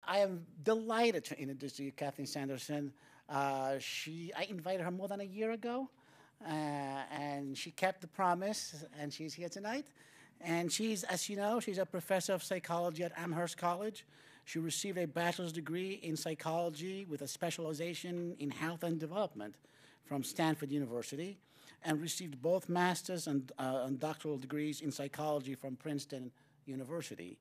I am delighted to introduce to you Kathleen Sanderson. I invited her more than a year ago, and she kept the promise, and she's here tonight. And she's, as you know, she's a professor of psychology at Amherst College. She received a bachelor's degree in psychology with a specialization in health and development from Stanford University, and received both master's and doctoral degrees in psychology from Princeton University.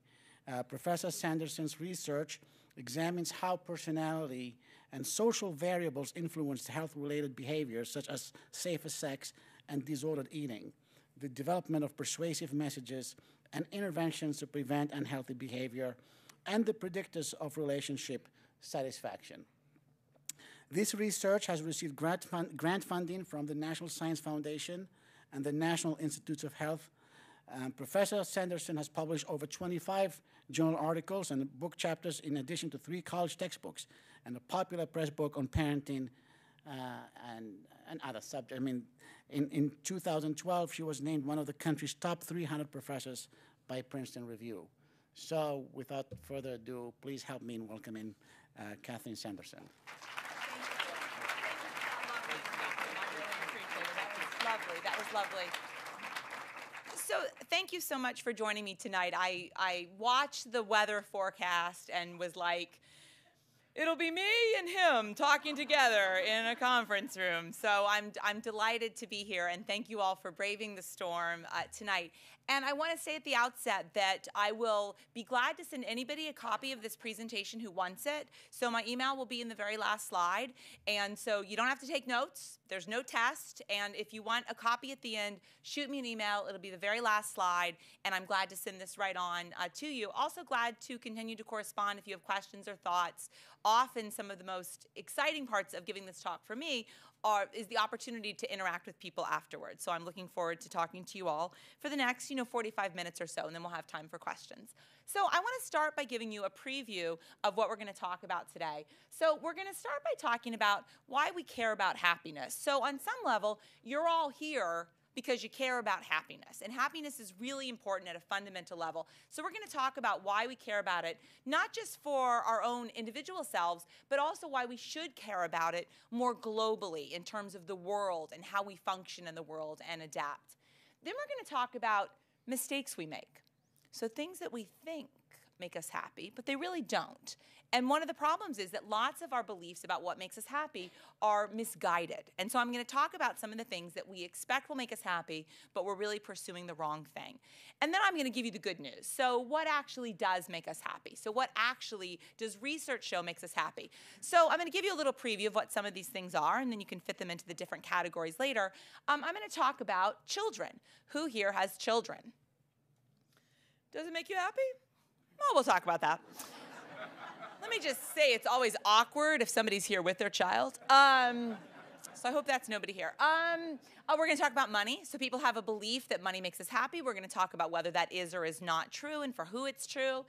Professor Sanderson's research examines how personality and social variables influence health-related behaviors such as safer sex and disordered eating, the development of persuasive messages and interventions to prevent unhealthy behavior, and the predictors of relationship satisfaction. This research has received grant funding from the National Science Foundation and the National Institutes of Health. Professor Sanderson has published over 25 journal articles and book chapters in addition to 3 college textbooks and a popular press book on parenting and other subjects. I mean, in 2012, she was named one of the country's top 300 professors by Princeton Review. So without further ado, please help me in welcoming Kathleen Sanderson. Lovely. That was lovely. So thank you so much for joining me tonight. I watched the weather forecast and was like, it'll be me and him talking together in a conference room. So I'm delighted to be here, and thank you all for braving the storm tonight. And I want to say at the outset that I will be glad to send anybody a copy of this presentation who wants it. So my email will be in the very last slide. And so you don't have to take notes. There's no test. And if you want a copy at the end, shoot me an email. It'll be the very last slide. And I'm glad to send this right on to you. Also glad to continue to correspond if you have questions or thoughts. Often some of the most exciting parts of giving this talk for me is the opportunity to interact with people afterwards. So I'm looking forward to talking to you all for the next 45 minutes or so, and then we'll have time for questions. So I want to start by giving you a preview of what we're going to talk about today. So we're going to start by talking about why we care about happiness. So on some level, you're all here because you care about happiness. And happiness is really important at a fundamental level. So we're going to talk about why we care about it, not just for our own individual selves, but also why we should care about it more globally in terms of the world and how we function in the world and adapt. Then we're going to talk about mistakes we make. So things that we think make us happy, but they really don't. And one of the problems is that lots of our beliefs about what makes us happy are misguided. And so I'm going to talk about some of the things that we expect will make us happy, but we're really pursuing the wrong thing. And then I'm going to give you the good news. So what actually does make us happy? So what actually does research show makes us happy? So I'm going to give you a little preview of what some of these things are, and then you can fit them into the different categories later. I'm going to talk about children. Who here has children? Does it make you happy? Well, we'll talk about that. Let me just say it's always awkward if somebody's here with their child. So I hope that's nobody here. We're going to talk about money. So people have a belief that money makes us happy. We're going to talk about whether that is or is not true and for who it's true.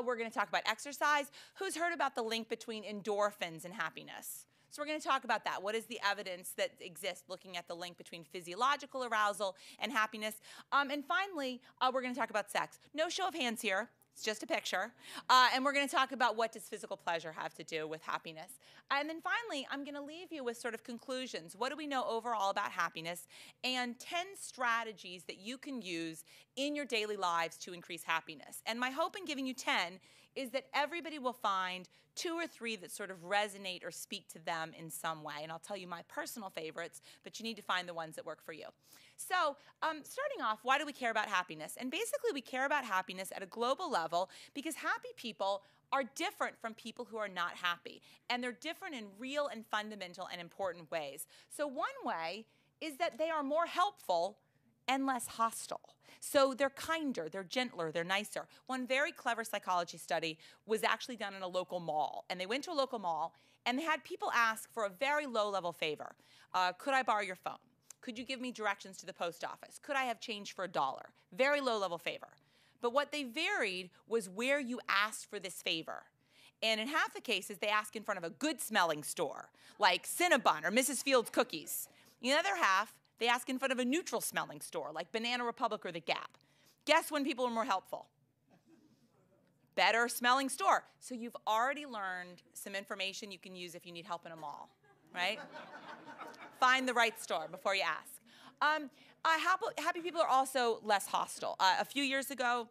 We're going to talk about exercise. Who's heard about the link between endorphins and happiness? So we're going to talk about that. What is the evidence that exists looking at the link between physiological arousal and happiness? And finally, we're going to talk about sex. No show of hands here. It's just a picture. And we're going to talk about what does physical pleasure have to do with happiness. And then finally, I'm going to leave you with sort of conclusions. What do we know overall about happiness? And 10 strategies that you can use in your daily lives to increase happiness. And my hope in giving you 10 is that everybody will find 2 or 3 that sort of resonate or speak to them in some way. And I'll tell you my personal favorites, but you need to find the ones that work for you. So starting off, why do we care about happiness? And basically, we care about happiness at a global level because happy people are different from people who are not happy. And they're different in real and fundamental and important ways. So one way is that they are more helpful and less hostile. So they're kinder, they're gentler, they're nicer. One very clever psychology study was actually done in a local mall. And they went to a local mall, and they had people ask for a very low-level favor. Could I borrow your phone? Could you give me directions to the post office? Could I have change for $1? Very low-level favor. But what they varied was where you asked for this favor. And in half the cases, they asked in front of a good-smelling store, like Cinnabon or Mrs. Fields Cookies. In the other half, they ask in front of a neutral-smelling store, like Banana Republic or The Gap. Guess when people are more helpful? better smelling store. So you've already learned some information you can use if you need help in a mall, right? Find the right store before you ask. Happy people are also less hostile. A few years ago,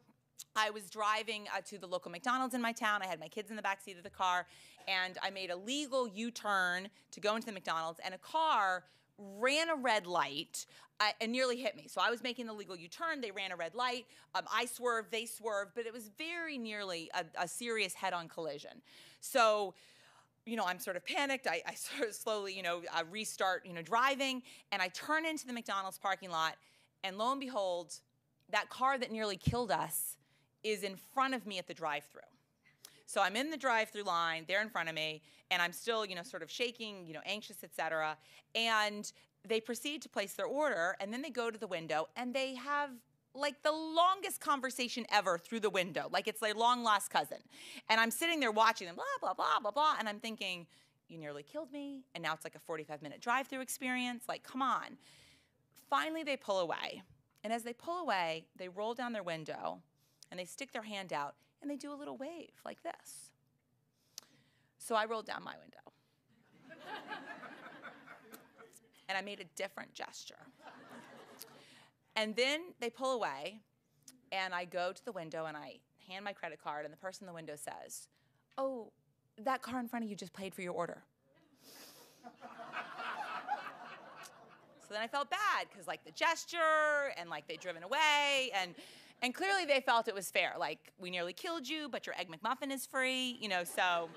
I was driving to the local McDonald's in my town. I had my kids in the back seat of the car, and I made a legal U-turn to go into the McDonald's, and a car ran a red light and nearly hit me. So I was making the legal U-turn. They ran a red light. I swerved. They swerved. But it was very nearly a serious head-on collision. So, I'm sort of panicked. I sort of slowly, restart, driving. And I turn into the McDonald's parking lot. And lo and behold, that car that nearly killed us is in front of me at the drive-thru. So I'm in the drive-thru line, they're in front of me, and I'm still, sort of shaking, anxious, et cetera. And they proceed to place their order, and then they go to the window, and they have like the longest conversation ever through the window, like it's their long-lost cousin. And I'm sitting there watching them, blah, blah, blah, blah, blah, and I'm thinking, you nearly killed me, and now it's like a 45-minute drive-thru experience. Like, come on. Finally, they pull away, and as they pull away, they roll down their window, and they stick their hand out, and they do a little wave like this. So I rolled down my window. And I made a different gesture. And then they pull away, and I go to the window, and I hand my credit card, and the person in the window says, "Oh, that car in front of you just paid for your order." So then I felt bad, because like the gesture, and like they'd driven away, and clearly they felt it was fair. Like, we nearly killed you, but your Egg McMuffin is free, so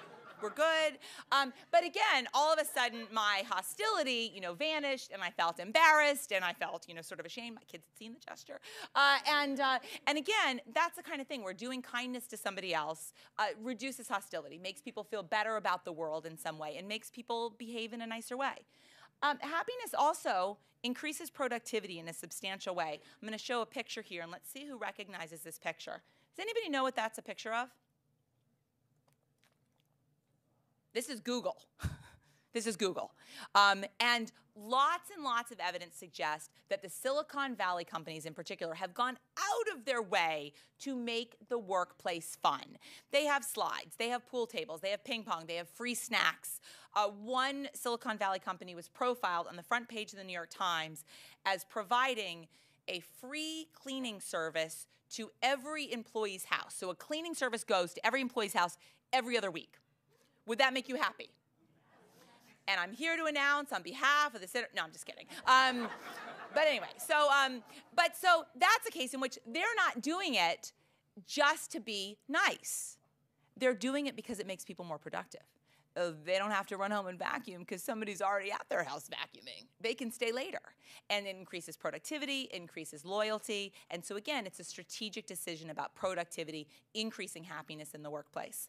we're good. But again, all of a sudden, my hostility, vanished, and I felt embarrassed, and I felt, sort of ashamed. My kids had seen the gesture. And again, that's the kind of thing where doing kindness to somebody else reduces hostility, makes people feel better about the world in some way, and makes people behave in a nicer way. Happiness also increases productivity in a substantial way. I'm going to show a picture here, and let's see who recognizes this picture. Does anybody know what that's a picture of? This is Google. This is Google. And lots and lots of evidence suggests that the Silicon Valley companies in particular have gone out of their way to make the workplace fun. They have slides, they have pool tables, they have ping pong, they have free snacks. One Silicon Valley company was profiled on the front page of the New York Times as providing a free cleaning service to every employee's house. So a cleaning service goes to every employee's house every other week. Would that make you happy? And I'm here to announce on behalf of the center. No, I'm just kidding. But anyway, so that's a case in which they're not doing it just to be nice. They're doing it because it makes people more productive. They don't have to run home and vacuum because somebody's already at their house vacuuming. They can stay later. And it increases productivity, increases loyalty. And so again, it's a strategic decision about productivity, increasing happiness in the workplace.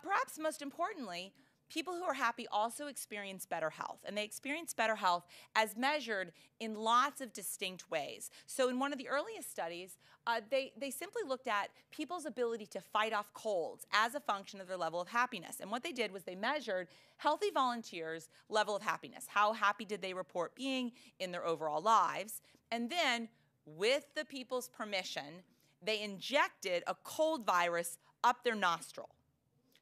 Perhaps most importantly, people who are happy also experience better health, and they experience better health as measured in lots of distinct ways. So in one of the earliest studies, they simply looked at people's ability to fight off colds as a function of their level of happiness. And what they did was they measured healthy volunteers' level of happiness. How happy did they report being in their overall lives? And then, with the people's permission, they injected a cold virus up their nostril.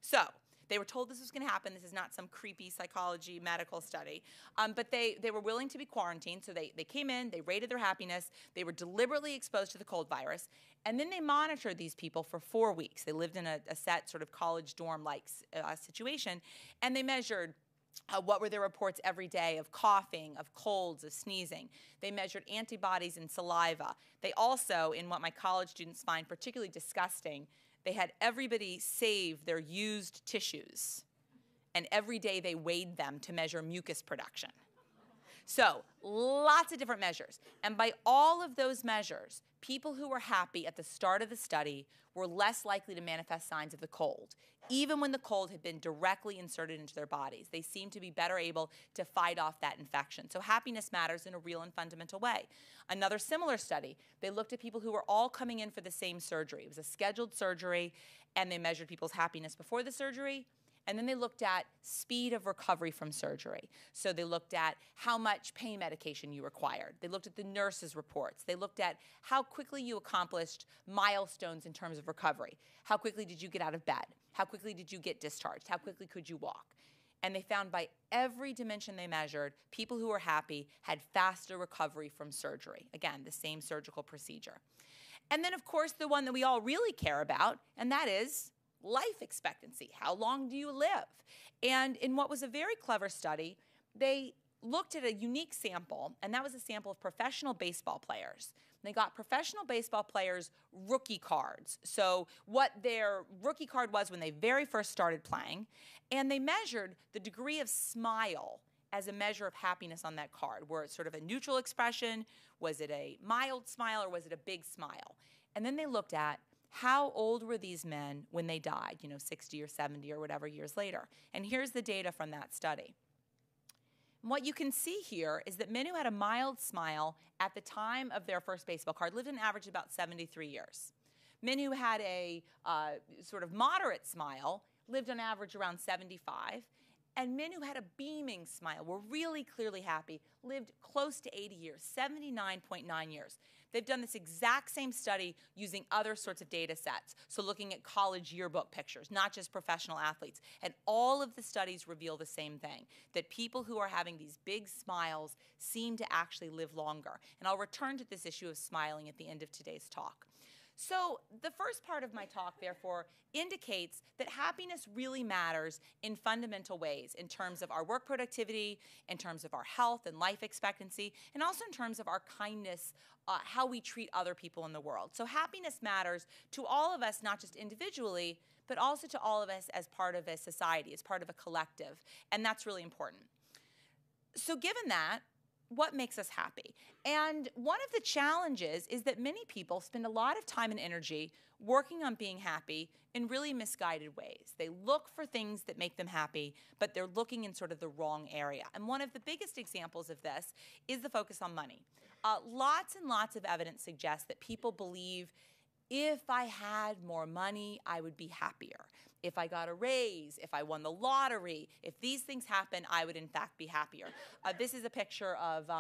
So they were told this was going to happen. This is not some creepy psychology medical study. But they were willing to be quarantined. So they came in, they rated their happiness. They were deliberately exposed to the cold virus. And then they monitored these people for 4 weeks. They lived in a set sort of college dorm-like situation. And they measured what were their reports every day of coughing, of colds, of sneezing. They measured antibodies in saliva. They also, in what my college students find particularly disgusting, they had everybody save their used tissues, and every day they weighed them to measure mucus production. So lots of different measures. And by all of those measures, people who were happy at the start of the study were less likely to manifest signs of the cold. Even when the cold had been directly inserted into their bodies, they seemed to be better able to fight off that infection. So happiness matters in a real and fundamental way. Another similar study, they looked at people who were all coming in for the same surgery. It was a scheduled surgery, and they measured people's happiness before the surgery And then they looked at speed of recovery from surgery. So they looked at how much pain medication you required. They looked at the nurses' reports. They looked at how quickly you accomplished milestones in terms of recovery. How quickly did you get out of bed? How quickly did you get discharged? How quickly could you walk? And they found by every dimension they measured, people who were happy had faster recovery from surgery. Again, the same surgical procedure. And then, of course, the one that we all really care about, and that is life expectancy. How long do you live? And in what was a very clever study, they looked at a unique sample, and that was a sample of professional baseball players. They got professional baseball players' rookie cards. So what their rookie card was when they very first started playing, and they measured the degree of smile as a measure of happiness on that card. Were it sort of a neutral expression? Was it a mild smile, or was it a big smile? And then they looked at how old were these men when they died, 60 or 70 or whatever years later. And here's the data from that study. And what you can see here is that men who had a mild smile at the time of their first baseball card lived on average about 73 years. Men who had a sort of moderate smile lived on average around 75. And men who had a beaming smile, were really clearly happy, lived close to 80 years, 79.9 years. They've done this exact same study using other sorts of data sets, so looking at college yearbook pictures, not just professional athletes. And all of the studies reveal the same thing, that people who are having these big smiles seem to actually live longer. And I'll return to this issue of smiling at the end of today's talk. So the first part of my talk, therefore, indicates that happiness really matters in fundamental ways, in terms of our work productivity, in terms of our health and life expectancy, and also in terms of our kindness, how we treat other people in the world. So happiness matters to all of us, not just individually, but also to all of us as part of a society, as part of a collective, and that's really important. So given that, what makes us happy? And one of the challenges is that many people spend a lot of time and energy working on being happy in really misguided ways. They look for things that make them happy, but they're looking in sort of the wrong area. And one of the biggest examples of this is the focus on money. Lots and lots of evidence suggests that people believe if I had more money, I would be happier. If I got a raise, if I won the lottery, if these things happen, I would in fact be happier. This is a picture of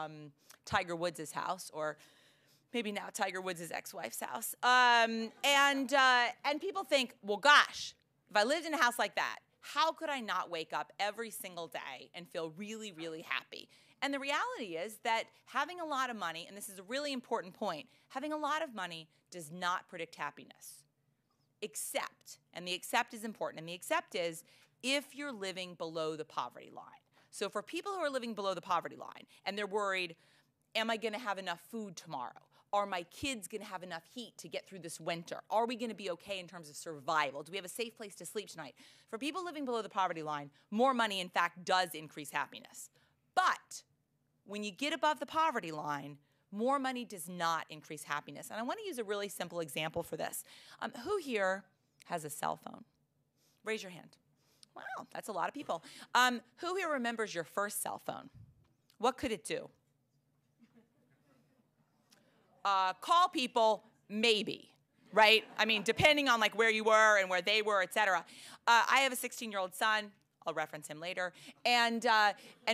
Tiger Woods' house, or maybe now Tiger Woods' ex-wife's house. And people think, well, gosh, if I lived in a house like that, how could I not wake up every single day and feel really, really happy? And the reality is that having a lot of money, and this is a really important point, having a lot of money does not predict happiness. Except, and the except is important, and the except is if you're living below the poverty line. So for people who are living below the poverty line, and they're worried, am I gonna have enough food tomorrow? Are my kids gonna have enough heat to get through this winter? Are we gonna be okay in terms of survival? Do we have a safe place to sleep tonight? For people living below the poverty line, more money in fact does increase happiness. But when you get above the poverty line, more money does not increase happiness. And I want to use a really simple example for this. Who here has a cell phone? Raise your hand. Wow, that's a lot of people. Who here remembers your first cell phone? What could it do? Call people, maybe, right? I mean, depending on like where you were and where they were, et cetera. I have a 16-year-old son. I'll reference him later. And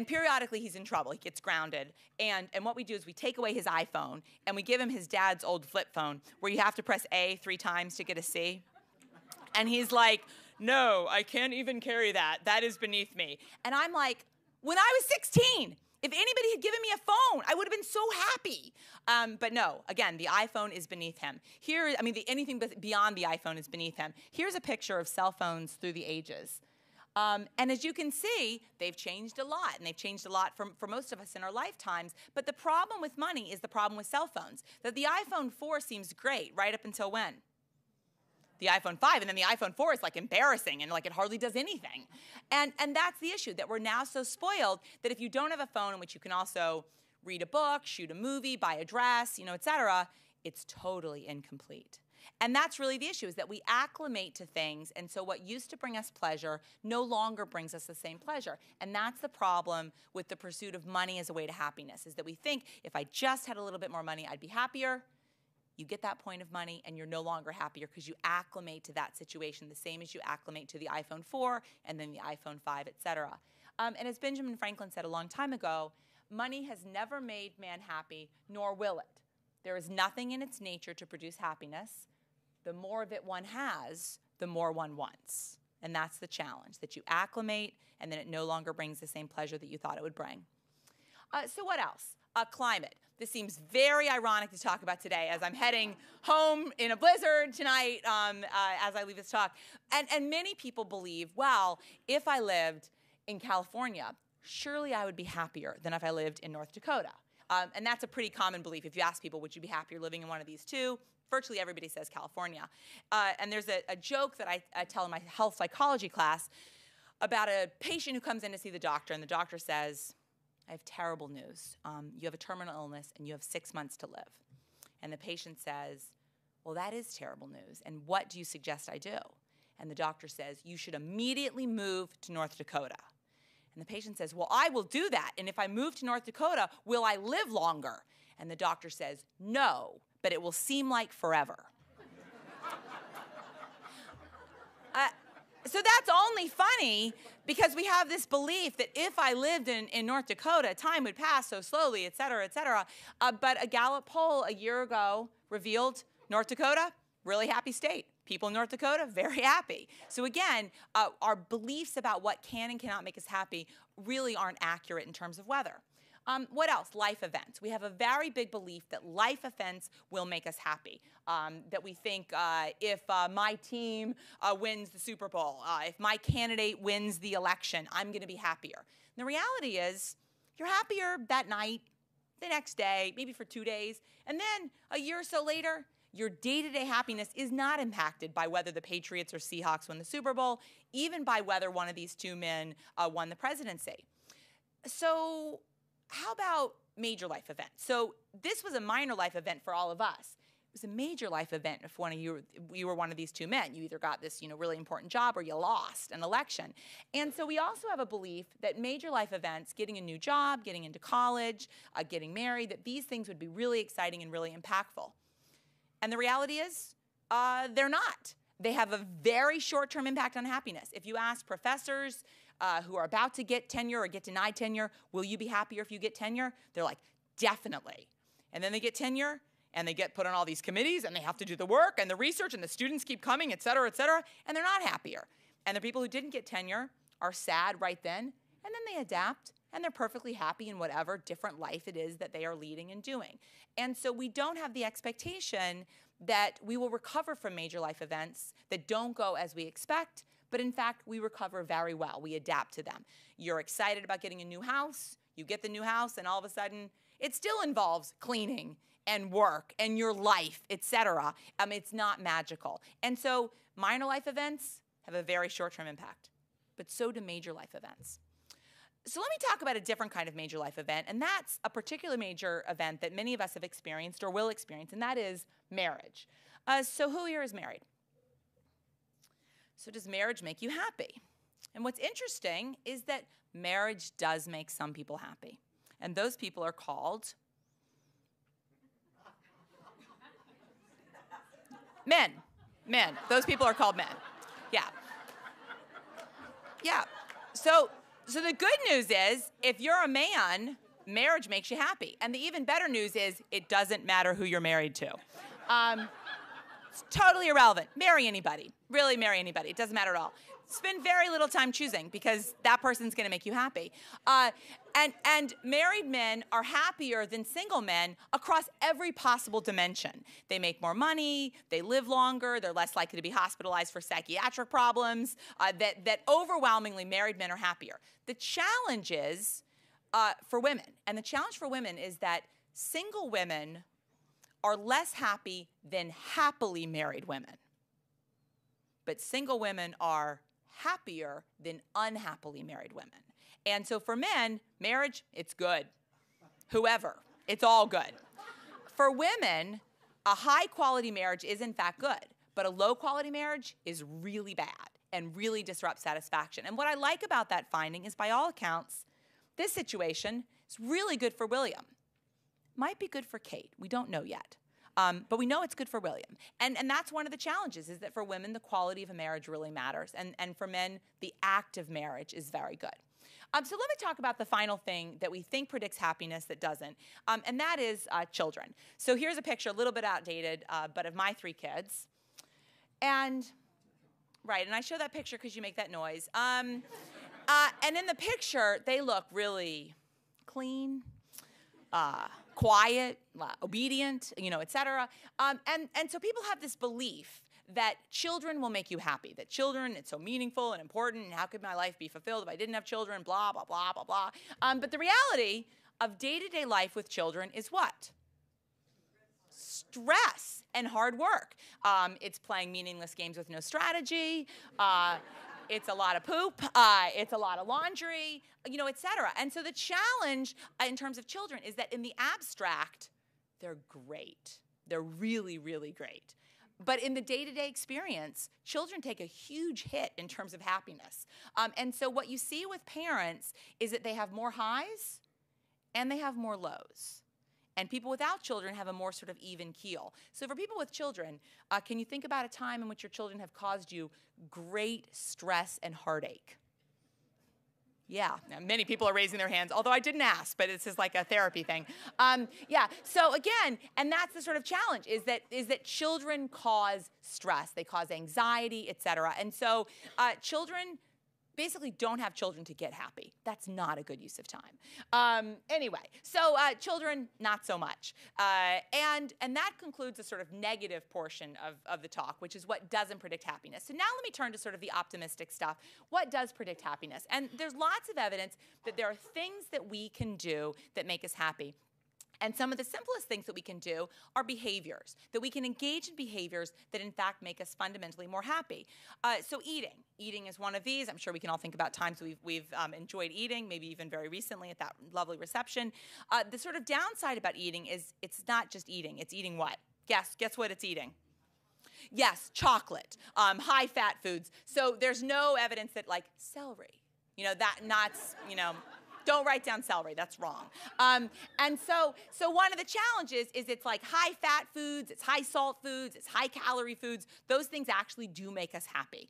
periodically he's in trouble. He gets grounded. And what we do is we take away his iPhone and we give him his dad's old flip phone where you have to press A 3 times to get a C. And he's like, no, I can't even carry that. That is beneath me. And I'm like, when I was 16, if anybody had given me a phone, I would have been so happy. But no, again, the iPhone is beneath him. Here, I mean, anything beyond the iPhone is beneath him. Here's a picture of cell phones through the ages. And as you can see, they've changed a lot, and they've changed a lot for most of us in our lifetimes. But the problem with money is the problem with cell phones. That the iPhone 4 seems great right up until when? The iPhone 5, and then the iPhone 4 is like embarrassing, and like it hardly does anything. And that's the issue, that we're now so spoiled that if you don't have a phone in which you can also read a book, shoot a movie, buy a dress, et cetera, it's totally incomplete. And that's really the issue, is that we acclimate to things, and so what used to bring us pleasure no longer brings us the same pleasure. And that's the problem with the pursuit of money as a way to happiness, is that we think if I just had a little bit more money, I'd be happier. You get that point of money, and you're no longer happier because you acclimate to that situation the same as you acclimate to the iPhone 4 and then the iPhone 5, et cetera. And as Benjamin Franklin said a long time ago, money has never made man happy, nor will it. There is nothing in its nature to produce happiness. The more of it one has, the more one wants. And that's the challenge, that you acclimate, and then it no longer brings the same pleasure that you thought it would bring. So what else? Climate. This seems very ironic to talk about today as I'm heading home in a blizzard tonight as I leave this talk. And many people believe, well, if I lived in California, surely I would be happier than if I lived in North Dakota. And that's a pretty common belief. If you ask people, would you be happier living in one of these two? Virtually everybody says California. And there's a joke that I tell in my health psychology class about a patient who comes in to see the doctor, and the doctor says, I have terrible news. You have a terminal illness, and you have 6 months to live. And the patient says, well, that is terrible news. And what do you suggest I do? And the doctor says, you should immediately move to North Dakota. And the patient says, well, I will do that. And if I move to North Dakota, will I live longer? And the doctor says, no, but it will seem like forever. So that's only funny because we have this belief that if I lived in North Dakota, time would pass so slowly, et cetera, et cetera. But a Gallup poll a year ago revealed North Dakota, really happy state. People in North Dakota, very happy. So again, our beliefs about what can and cannot make us happy really aren't accurate in terms of weather. What else? Life events. We have a very big belief that life events will make us happy. That we think if my team wins the Super Bowl, if my candidate wins the election, I'm going to be happier. And the reality is, you're happier that night, the next day, maybe for 2 days, and then a year or so later, your day-to-day happiness is not impacted by whether the Patriots or Seahawks win the Super Bowl, even by whether one of these two men won the presidency. So how about major life events? So this was a minor life event for all of us. It was a major life event if one of you were one of these two men. You either got this, really important job or you lost an election. And so we also have a belief that major life events, getting a new job, getting into college, getting married, that these things would be really exciting and really impactful. And the reality is, they're not. They have a very short-term impact on happiness. If you ask professors who are about to get tenure or get denied tenure, will you be happier if you get tenure? They're like, definitely. And then they get tenure, and they get put on all these committees, and they have to do the work and the research, and the students keep coming, et cetera, and they're not happier. And the people who didn't get tenure are sad right then, and then they adapt, and they're perfectly happy in whatever different life it is that they are leading and doing. And so we don't have the expectation that we will recover from major life events that don't go as we expect, but in fact, we recover very well. We adapt to them. You're excited about getting a new house, you get the new house, and all of a sudden, it still involves cleaning and work and your life, et cetera. It's not magical. And so minor life events have a very short-term impact, but so do major life events. So let me talk about a different kind of major life event, and that's a particular major event that many of us have experienced or will experience, and that is marriage. So who here is married? So does marriage make you happy? And what's interesting is that marriage does make some people happy, and those people are called men. Men. Those people are called men. Yeah. Yeah. So the good news is, if you're a man, marriage makes you happy. And the even better news is, it doesn't matter who you're married to. It's totally irrelevant. Marry anybody. Really marry anybody. It doesn't matter at all. Spend very little time choosing, because that person's going to make you happy. And married men are happier than single men across every possible dimension. They make more money, they live longer, they're less likely to be hospitalized for psychiatric problems, that overwhelmingly married men are happier. The challenge is for women, and the challenge for women is that single women are less happy than happily married women. But single women are happier than unhappily married women. And so for men, marriage, it's good. Whoever, it's all good. For women, a high-quality marriage is in fact good, but a low-quality marriage is really bad and really disrupts satisfaction. And what I like about that finding is, by all accounts, this situation is really good for William. Might be good for Kate. We don't know yet. But we know it's good for William. And that's one of the challenges, is that for women, the quality of a marriage really matters. And for men, the act of marriage is very good. So let me talk about the final thing that we think predicts happiness that doesn't, and that is children. So here's a picture, a little bit outdated, but of my 3 kids. And, right, and I show that picture because you make that noise. And in the picture, they look really clean, quiet, obedient, et cetera. And so people have this belief that children will make you happy, that children, it's so meaningful and important, and how could my life be fulfilled if I didn't have children, blah, blah, blah, blah, blah. But the reality of day-to-day life with children is what? Stress and hard work. It's playing meaningless games with no strategy. It's a lot of poop. It's a lot of laundry, et cetera. And so the challenge in terms of children is that in the abstract, they're great. They're really, really great. But in the day-to-day experience, children take a huge hit in terms of happiness. And so what you see with parents is that they have more highs and they have more lows. And people without children have a more sort of even keel. So for people with children, can you think about a time in which your children have caused you great stress and heartache? Yeah, now, many people are raising their hands, although I didn't ask, but this is like a therapy thing. Yeah, so again, and that's the sort of challenge, is that children cause stress, they cause anxiety, et cetera. And so children basically don't have children to get happy. That's not a good use of time. Anyway, so children, not so much. And that concludes the sort of negative portion of the talk, which is what doesn't predict happiness. So now let me turn to sort of the optimistic stuff. What does predict happiness? And there's lots of evidence that there are things that we can do that make us happy. And some of the simplest things that we can do are behaviors, that we can engage in behaviors that in fact make us fundamentally more happy. So eating. Eating is one of these. I'm sure we can all think about times we've enjoyed eating, maybe even very recently at that lovely reception. The sort of downside about eating is it's not just eating. It's eating what? Guess what it's eating? Yes, chocolate, high-fat foods. So there's no evidence that, like, celery, don't write down celery, that's wrong. And so one of the challenges is it's like high-fat foods, it's high-salt foods, it's high-calorie foods. Those things actually do make us happy.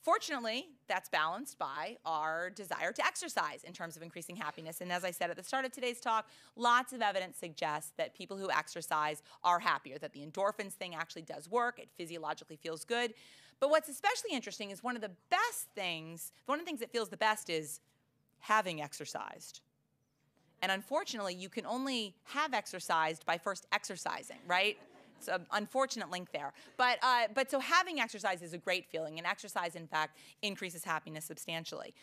Fortunately, that's balanced by our desire to exercise in terms of increasing happiness. And as I said at the start of today's talk, lots of evidence suggests that people who exercise are happier, that the endorphins thing actually does work, it physiologically feels good. But what's especially interesting is one of the things that feels the best is having exercised. And unfortunately, you can only have exercised by first exercising, right? It's an unfortunate link there. But so having exercise is a great feeling, and exercise, in fact, increases happiness substantially.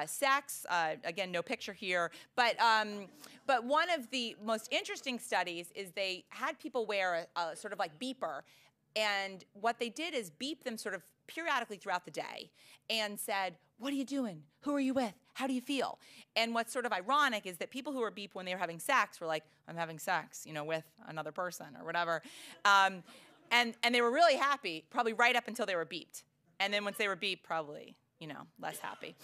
Sex, again, no picture here, but one of the most interesting studies is they had people wear a sort of like beeper, and what they did is beep them sort of periodically throughout the day and said, what are you doing? Who are you with? How do you feel? And what's sort of ironic is that people who were beeped when they were having sex were like, I'm having sex, with another person or whatever. And they were really happy, probably right up until they were beeped. And then once they were beeped, probably, less happy.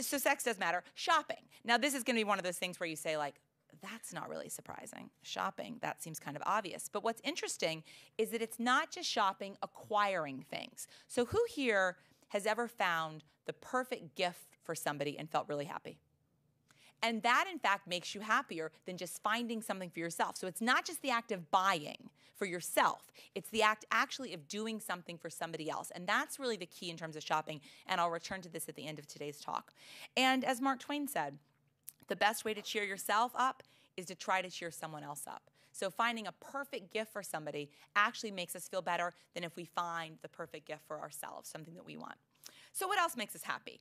So sex does matter. Shopping. Now, this is going to be one of those things where you say, like, that's not really surprising. Shopping, that seems kind of obvious. But what's interesting is that it's not just shopping, acquiring things. So who here has ever found the perfect gift for somebody and felt really happy? And that, in fact, makes you happier than just finding something for yourself. So it's not just the act of buying for yourself. It's the act actually of doing something for somebody else. And that's really the key in terms of shopping. And I'll return to this at the end of today's talk. And as Mark Twain said, the best way to cheer yourself up is to try to cheer someone else up. So finding a perfect gift for somebody actually makes us feel better than if we find the perfect gift for ourselves, something that we want. So what else makes us happy?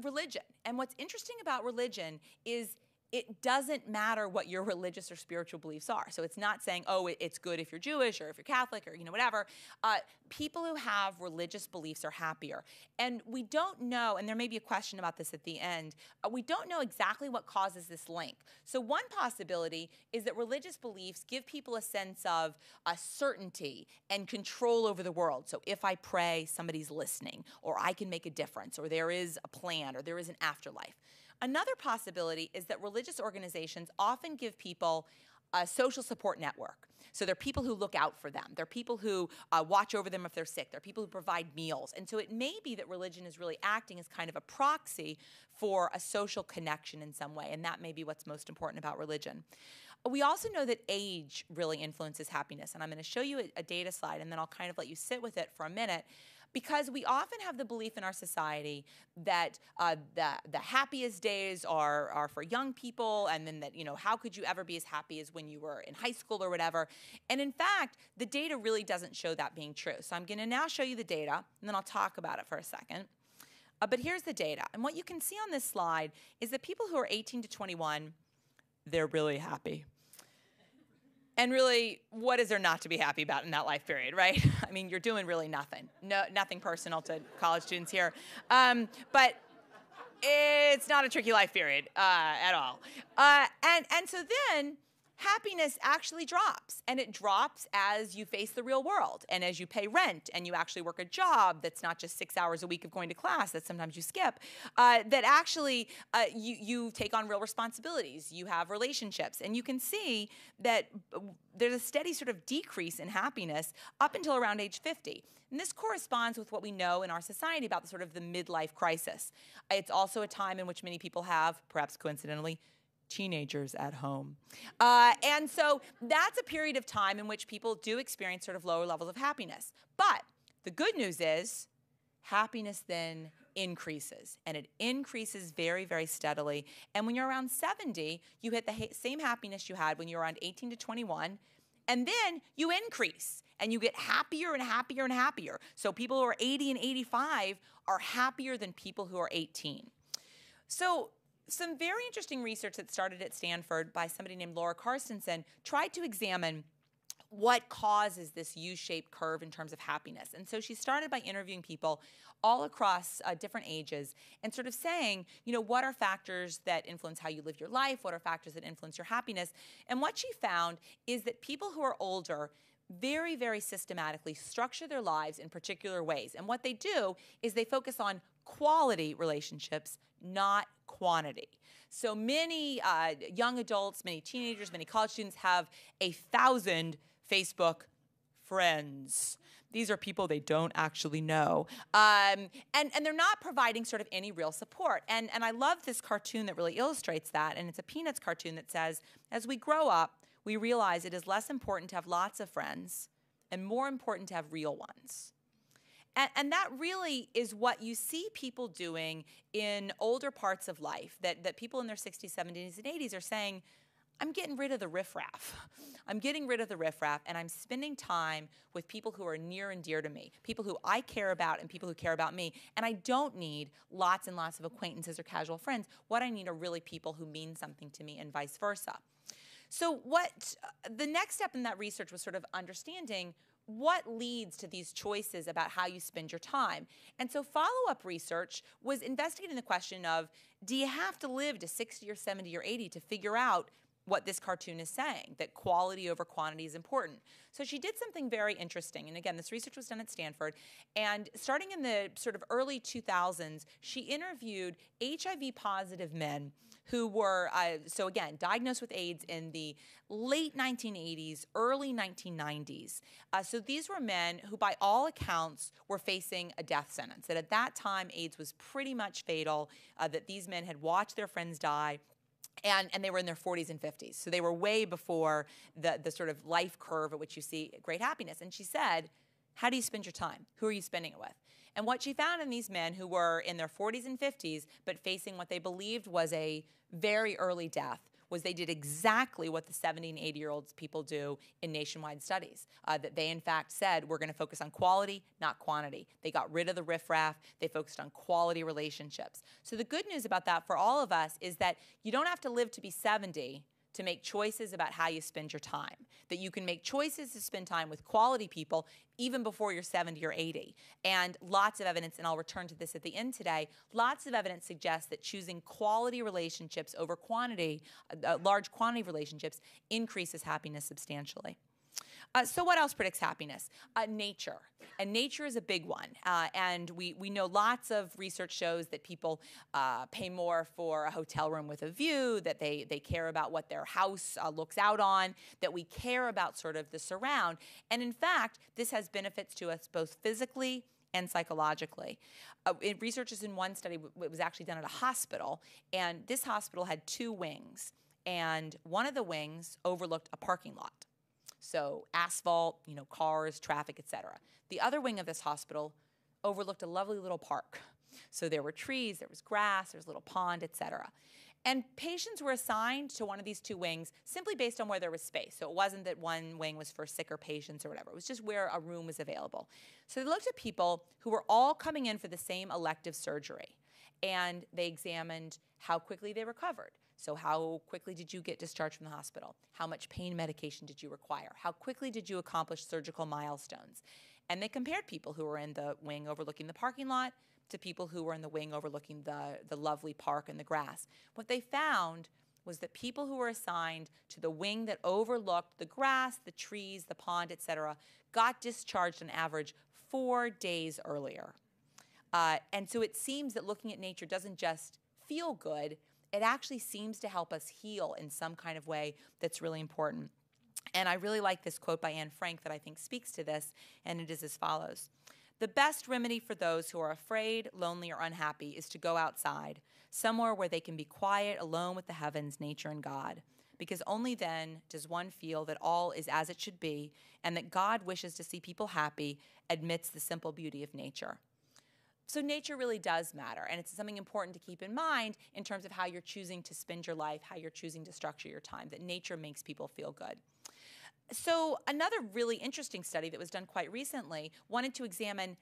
Religion. And what's interesting about religion is it doesn't matter what your religious or spiritual beliefs are. So it's not saying, oh, it's good if you're Jewish or if you're Catholic or whatever. People who have religious beliefs are happier. And we don't know, and there may be a question about this at the end, we don't know exactly what causes this link. So one possibility is that religious beliefs give people a sense of certainty and control over the world. So if I pray, somebody's listening, or I can make a difference, or there is a plan, or there is an afterlife. Another possibility is that religious organizations often give people a social support network. So they're people who look out for them. They're people who watch over them if they're sick. They're people who provide meals. And so it may be that religion is really acting as kind of a proxy for a social connection in some way, and that may be what's most important about religion. We also know that age really influences happiness, and I'm going to show you a data slide, and then I'll kind of let you sit with it for a minute, because we often have the belief in our society that the happiest days are for young people, and then that, you know, how could you ever be as happy as when you were in high school or whatever? And in fact, the data really doesn't show that being true. So I'm going to now show you the data, and then I'll talk about it for a second. But here's the data. And what you can see on this slide is that people who are 18 to 21, they're really happy. And really, what is there not to be happy about in that life period, right? I mean, you're doing really nothing. No, nothing personal to college students here. But it's not a tricky life period at all. And so then happiness actually drops. And it drops as you face the real world and as you pay rent and you actually work a job that's not just 6 hours a week of going to class that sometimes you skip, that actually you take on real responsibilities. You have relationships. And you can see that there's a steady sort of decrease in happiness up until around age 50. And this corresponds with what we know in our society about the sort of the midlife crisis. It's also a time in which many people have, perhaps coincidentally, teenagers at home. And so that's a period of time in which people do experience sort of lower levels of happiness. But the good news is happiness then increases, and it increases very, very steadily. And when you're around 70, you hit the same happiness you had when you were around 18 to 21, and then you increase, and you get happier and happier and happier. So people who are 80 and 85 are happier than people who are 18. So some very interesting research that started at Stanford by somebody named Laura Carstensen tried to examine what causes this U-shaped curve in terms of happiness. And so she started by interviewing people all across different ages and sort of saying, you know, what are factors that influence how you live your life? What are factors that influence your happiness? And what she found is that people who are older very, very systematically structure their lives in particular ways. And what they do is they focus on quality relationships, not quantity. So many young adults, many teenagers, many college students have 1,000 Facebook friends. These are people they don't actually know. And they're not providing sort of any real support. And I love this cartoon that really illustrates that. And it's a Peanuts cartoon that says, as we grow up, we realize it is less important to have lots of friends and more important to have real ones. And that really is what you see people doing in older parts of life, that people in their 60s, 70s, and 80s are saying, I'm getting rid of the riffraff. I'm getting rid of the riffraff, and I'm spending time with people who are near and dear to me, people who I care about and people who care about me. And I don't need lots and lots of acquaintances or casual friends. What I need are really people who mean something to me and vice versa. So the next step in that research was sort of understanding what leads to these choices about how you spend your time. And so follow-up research was investigating the question of, do you have to live to 60 or 70 or 80 to figure out what this cartoon is saying, that quality over quantity is important? So she did something very interesting. And again, this research was done at Stanford. And starting in the sort of early 2000s, she interviewed HIV-positive men who were, so again, diagnosed with AIDS in the late 1980s, early 1990s. So these were men who, by all accounts, were facing a death sentence. That at that time, AIDS was pretty much fatal, that these men had watched their friends die, and they were in their 40s and 50s. So they were way before the sort of life curve at which you see great happiness. And she said, how do you spend your time? Who are you spending it with? And what she found in these men who were in their 40s and 50s, but facing what they believed was a very early death, was they did exactly what the 70 and 80-year-olds people do in nationwide studies, that they in fact said, we're going to focus on quality, not quantity. They got rid of the riffraff. They focused on quality relationships. So the good news about that for all of us is that you don't have to live to be 70 to make choices about how you spend your time, that you can make choices to spend time with quality people even before you're 70 or 80. And lots of evidence, and I'll return to this at the end today, lots of evidence suggests that choosing quality relationships over quantity, large quantity relationships, increases happiness substantially. So what else predicts happiness? Nature. And nature is a big one. And we know lots of research shows that people pay more for a hotel room with a view, that they care about what their house looks out on, that we care about sort of the surround. And in fact, this has benefits to us both physically and psychologically. Research is in one study, it was actually done at a hospital, and this hospital had 2 wings, and one of the wings overlooked a parking lot. So asphalt, cars, traffic, etc. The other wing of this hospital overlooked a lovely little park. So there were trees, there was grass, there was a little pond, etc. And patients were assigned to one of these 2 wings simply based on where there was space. So it wasn't that one wing was for sicker patients or whatever. It was just where a room was available. So they looked at people who were all coming in for the same elective surgery. And they examined how quickly they recovered. So how quickly did you get discharged from the hospital? How much pain medication did you require? How quickly did you accomplish surgical milestones? And they compared people who were in the wing overlooking the parking lot to people who were in the wing overlooking the lovely park and the grass. What they found was that people who were assigned to the wing that overlooked the grass, the trees, the pond, etc., got discharged on average 4 days earlier. And so it seems that looking at nature doesn't just feel good, it actually seems to help us heal in some kind of way that's really important. And I really like this quote by Anne Frank that I think speaks to this, and it is as follows. The best remedy for those who are afraid, lonely, or unhappy is to go outside, somewhere where they can be quiet, alone with the heavens, nature, and God. Because only then does one feel that all is as it should be, and that God wishes to see people happy amidst the simple beauty of nature. So nature really does matter, and it's something important to keep in mind in terms of how you're choosing to spend your life, how you're choosing to structure your time, that nature makes people feel good. So another really interesting study that was done quite recently wanted to examine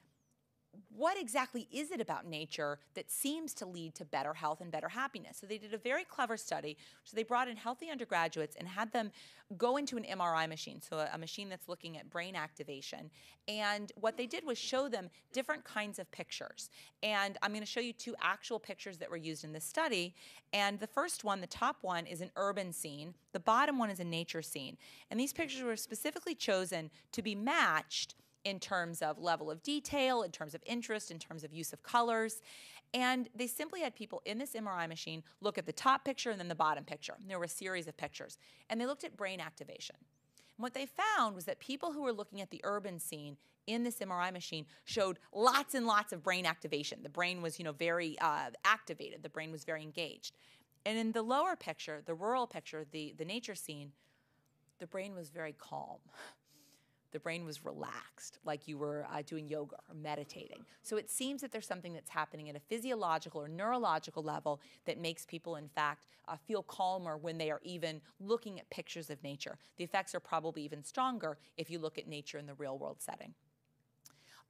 what exactly is it about nature that seems to lead to better health and better happiness. So they did a very clever study. So they brought in healthy undergraduates and had them go into an MRI machine, so a machine that's looking at brain activation. And what they did was show them different kinds of pictures. And I'm going to show you 2 actual pictures that were used in this study. And the first one, the top one, is an urban scene. The bottom one is a nature scene. And these pictures were specifically chosen to be matched in terms of level of detail, in terms of interest, in terms of use of colors. And they simply had people in this MRI machine look at the top picture and then the bottom picture. And there were a series of pictures. And they looked at brain activation. And what they found was that people who were looking at the urban scene in this MRI machine showed lots and lots of brain activation. The brain was, very activated. The brain was very engaged. And in the lower picture, the rural picture, the nature scene, the brain was very calm. The brain was relaxed, like you were doing yoga or meditating. So it seems that there's something that's happening at a physiological or neurological level that makes people, in fact, feel calmer when they are even looking at pictures of nature. The effects are probably even stronger if you look at nature in the real-world setting.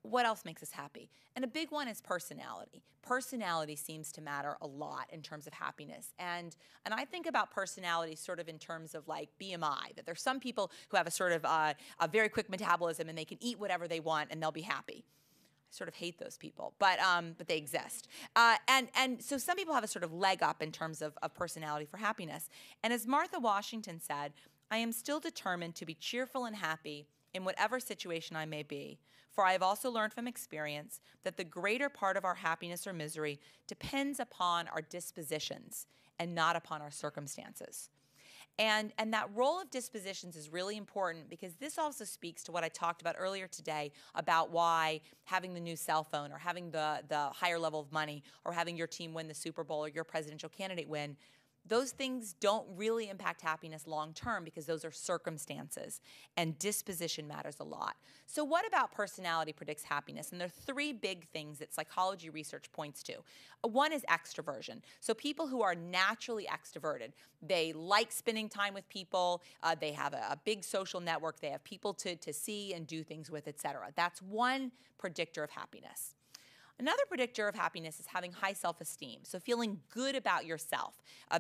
What else makes us happy? And a big one is personality. Personality seems to matter a lot in terms of happiness. And I think about personality sort of in terms of like BMI, that there's some people who have a sort of a very quick metabolism and they can eat whatever they want and they'll be happy. I sort of hate those people, but they exist. And so some people have a sort of leg up in terms of personality for happiness. And as Martha Washington said, I am still determined to be cheerful and happy in whatever situation I may be. For I have also learned from experience that the greater part of our happiness or misery depends upon our dispositions and not upon our circumstances. And that role of dispositions is really important because this also speaks to what I talked about earlier today about why having the new cell phone or having the higher level of money or having your team win the Super Bowl or your presidential candidate win, those things don't really impact happiness long term because those are circumstances, and disposition matters a lot. So what about personality predicts happiness? And there are 3 big things that psychology research points to. One is extroversion. So people who are naturally extroverted, they like spending time with people, they have a big social network, they have people to see and do things with, etc. That's one predictor of happiness. Another predictor of happiness is having high self-esteem, so feeling good about yourself.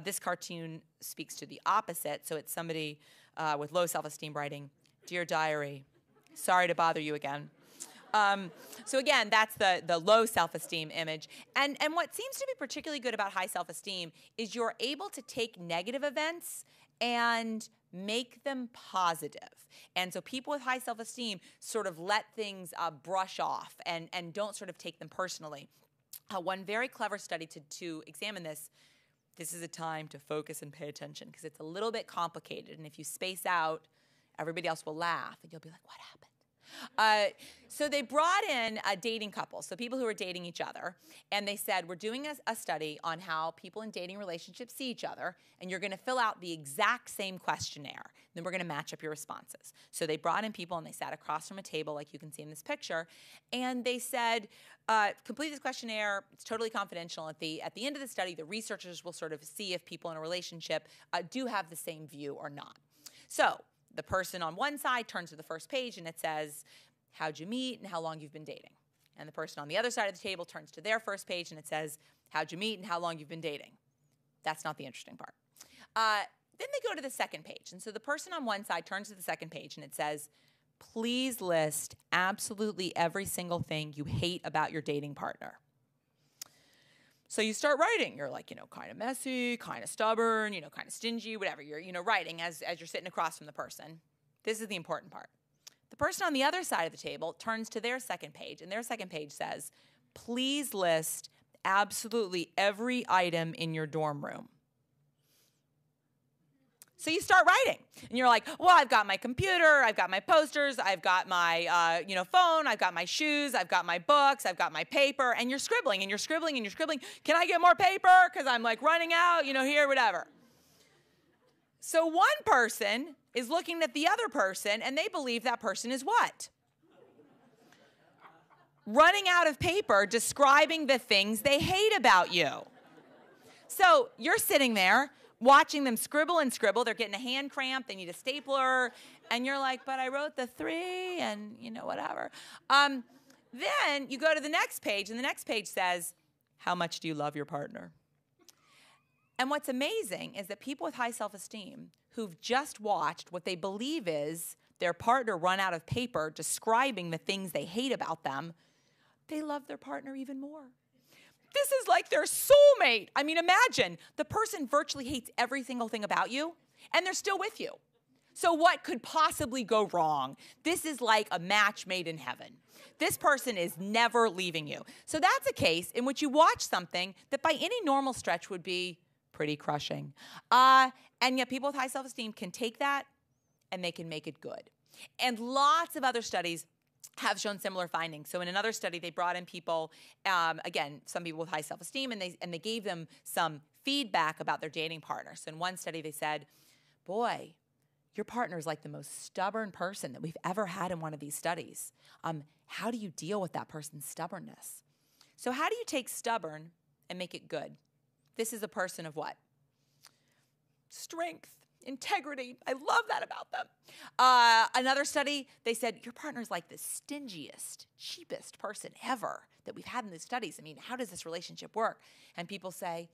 This cartoon speaks to the opposite, so it's somebody with low self-esteem writing, "Dear Diary, sorry to bother you again." So again, that's the low self-esteem image. And what seems to be particularly good about high self-esteem is you're able to take negative events and make them positive. And so people with high self-esteem sort of let things brush off and don't sort of take them personally. One very clever study to examine this is a time to focus and pay attention because it's a little bit complicated. And if you space out, everybody else will laugh and you'll be like, what happened? So they brought in a dating couple, so people who are dating each other, and they said, we're doing a study on how people in dating relationships see each other, and you're going to fill out the exact same questionnaire. Then we're going to match up your responses. So they brought in people, and they sat across from a table, like you can see in this picture, and they said, complete this questionnaire. It's totally confidential. At the end of the study, the researchers will sort of see if people in a relationship do have the same view or not. So the person on one side turns to the first page and it says, how'd you meet and how long you've been dating? And the person on the other side of the table turns to their first page and it says, how'd you meet and how long you've been dating? That's not the interesting part. Then they go to the second page. And so the person on one side turns to the second page and it says, please list absolutely every single thing you hate about your dating partner. So you start writing. You're like, kind of messy, kind of stubborn, kind of stingy, whatever. You're, writing as you're sitting across from the person. This is the important part. The person on the other side of the table turns to their second page, and their second page says, please list absolutely every item in your dorm room. So you start writing, and you're like, well, I've got my computer, I've got my posters, I've got my phone, I've got my shoes, I've got my books, I've got my paper, and you're scribbling, and you're scribbling, and you're scribbling. Can I get more paper? Because I'm like running out, here, whatever. So one person is looking at the other person, and they believe that person is what? Running out of paper, describing the things they hate about you. So you're sitting there, watching them scribble and scribble. They're getting a hand cramp. They need a stapler. And you're like, but I wrote the 3 and, whatever. Then you go to the next page, and the next page says, how much do you love your partner? And what's amazing is that people with high self-esteem who've just watched what they believe is their partner run out of paper describing the things they hate about them, they love their partner even more. This is like their soulmate. I mean, imagine the person virtually hates every single thing about you, and they're still with you. So what could possibly go wrong? This is like a match made in heaven. This person is never leaving you. So that's a case in which you watch something that by any normal stretch would be pretty crushing. And yet people with high self-esteem can take that and they can make it good. And lots of other studies have shown similar findings. So in another study, they brought in people, again, some people with high self-esteem, and they gave them some feedback about their dating partner. So in one study, they said, boy, your partner is like the most stubborn person that we've ever had in one of these studies. How do you deal with that person's stubbornness? So how do you take stubborn and make it good? This is a person of what? Strength. Integrity. I love that about them. Another study, they said, your partner's like the stingiest, cheapest person ever that we've had in these studies. I mean, how does this relationship work? And people say,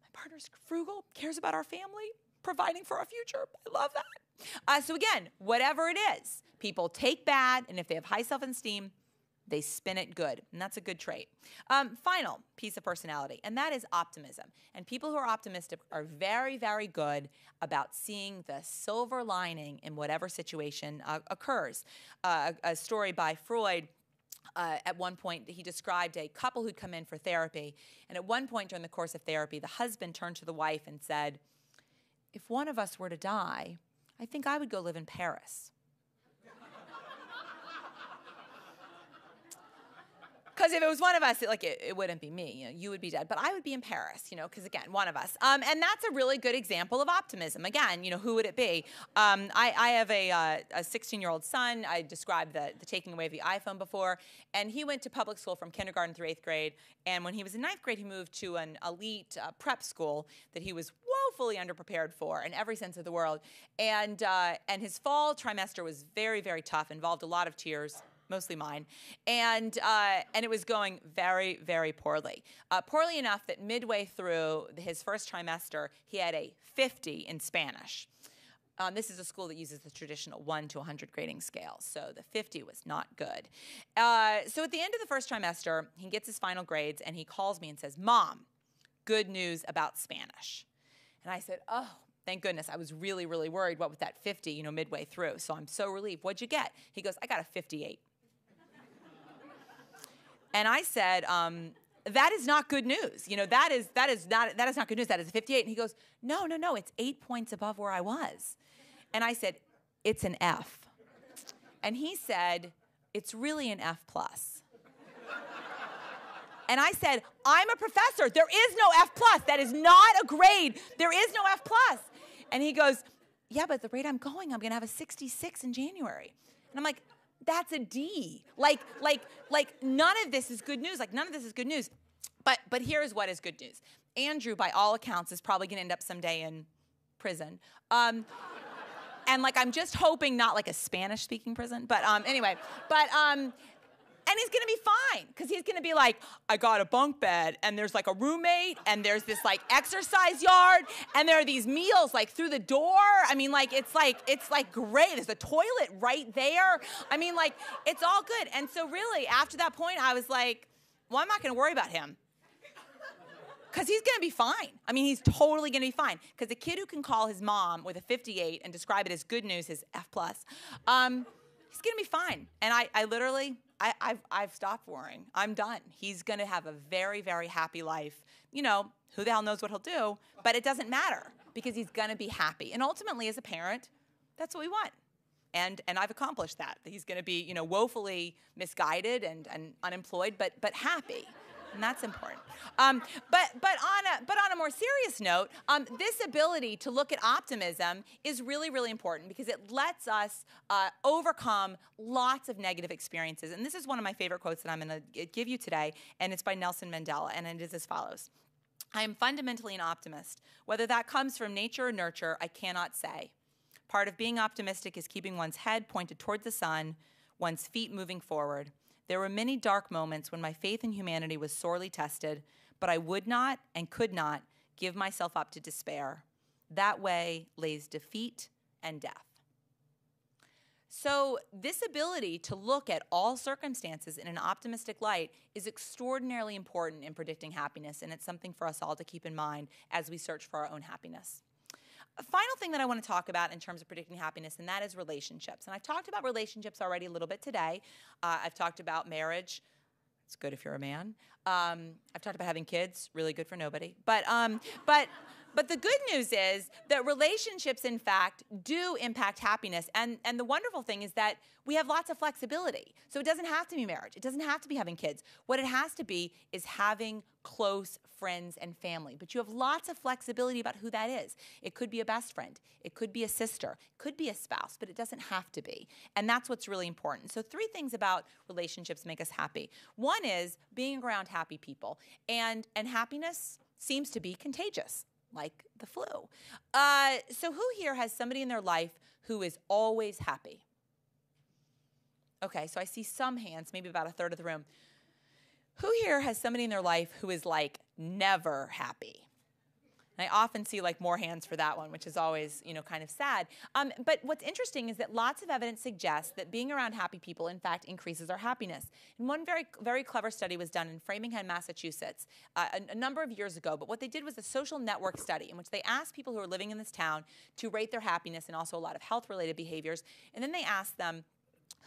my partner's frugal, cares about our family, providing for our future. I love that. So again, whatever it is, people take bad, and if they have high self-esteem, they spin it good, and that's a good trait. Final piece of personality, and that is optimism. And people who are optimistic are very, very good about seeing the silver lining in whatever situation occurs. A story by Freud, at one point, he described a couple who'd come in for therapy, and at one point during the course of therapy, the husband turned to the wife and said, if one of us were to die, I think I would go live in Paris. Because if it was one of us, it wouldn't be me. You would be dead, but I would be in Paris. Because again, one of us. And that's a really good example of optimism. Again, who would it be? I have a 16-year-old son. I described the taking away of the iPhone before, and he went to public school from kindergarten through 8th grade. And when he was in 9th grade, he moved to an elite prep school that he was woefully underprepared for in every sense of the world. And his fall trimester was very, very tough. Involved a lot of tears. Mostly mine, and it was going very, very poorly. Poorly enough that midway through his first trimester, he had a 50 in Spanish. This is a school that uses the traditional 1 to 100 grading scale, so the 50 was not good. So at the end of the first trimester, he gets his final grades, and he calls me and says, Mom, good news about Spanish. And I said, oh, Thank goodness. I was really, really worried what with that 50, you know, midway through. So I'm so relieved. What'd you get? He goes, I got a 58. And I said, that is not good news. You know, that is not good news. That is a 58. And he goes, no, it's 8 points above where I was. And I said, it's an F. And he said, it's really an F plus. And I said, I'm a professor. There is no F plus. That is not a grade. There is no F plus. And he goes, yeah, but at the rate I'm going, I'm going to have a 66 in January. And I'm like, that's a D. Like none of this is good news. Like none of this is good news. But here's what is good news. Andrew, by all accounts, is probably going to end up someday in prison. And like I'm just hoping not like a Spanish-speaking prison. But anyway, and he's gonna be fine, because he's gonna be like, I got a bunk bed, and there's like a roommate, and there's this like exercise yard, and there are these meals like through the door. I mean, like it's like great. There's a toilet right there. I mean, like it's all good. And so really, after that point, I was like, well, I'm not gonna worry about him, because he's gonna be fine. I mean, he's totally gonna be fine. Because a kid who can call his mom with a 58 and describe it as good news, his F plus, he's gonna be fine. And I literally, I've stopped worrying. I'm done. He's going to have a very, very happy life. You know, who the hell knows what he'll do, but it doesn't matter, because he's going to be happy. And ultimately, as a parent, that's what we want. And I've accomplished that. He's going to be, you know, woefully misguided and unemployed, but happy. And that's important. But on a more serious note, this ability to look at optimism is really, really important, because it lets us overcome lots of negative experiences. And this is one of my favorite quotes that I'm going to give you today, and it's by Nelson Mandela, and it is as follows. I am fundamentally an optimist. Whether that comes from nature or nurture, I cannot say. Part of being optimistic is keeping one's head pointed toward the sun, one's feet moving forward. There were many dark moments when my faith in humanity was sorely tested, but I would not and could not give myself up to despair. That way lays defeat and death. So this ability to look at all circumstances in an optimistic light is extraordinarily important in predicting happiness, and it's something for us all to keep in mind as we search for our own happiness. A final thing that I want to talk about in terms of predicting happiness, and that is relationships. And I've talked about relationships already a little bit today. I've talked about marriage. It's good if you're a man. I've talked about having kids. Really good for nobody. But the good news is that relationships, in fact, do impact happiness. And the wonderful thing is that we have lots of flexibility. So it doesn't have to be marriage. It doesn't have to be having kids. What it has to be is having close friends and family. But you have lots of flexibility about who that is. It could be a best friend. It could be a sister. It could be a spouse, but it doesn't have to be. And that's what's really important. So 3 things about relationships make us happy. One is being around happy people. And happiness seems to be contagious, like the flu. So who here has somebody in their life who is always happy? Okay, so I see some hands, maybe about a third of the room. Who here has somebody in their life who is like never happy? And I often see like more hands for that one, which is always, you know, kind of sad. But what's interesting is that lots of evidence suggests that being around happy people, in fact, increases our happiness. And one very, very clever study was done in Framingham, Massachusetts, a number of years ago. But what they did was a social network study in which they asked people who are living in this town to rate their happiness and also a lot of health-related behaviors. And then they asked them,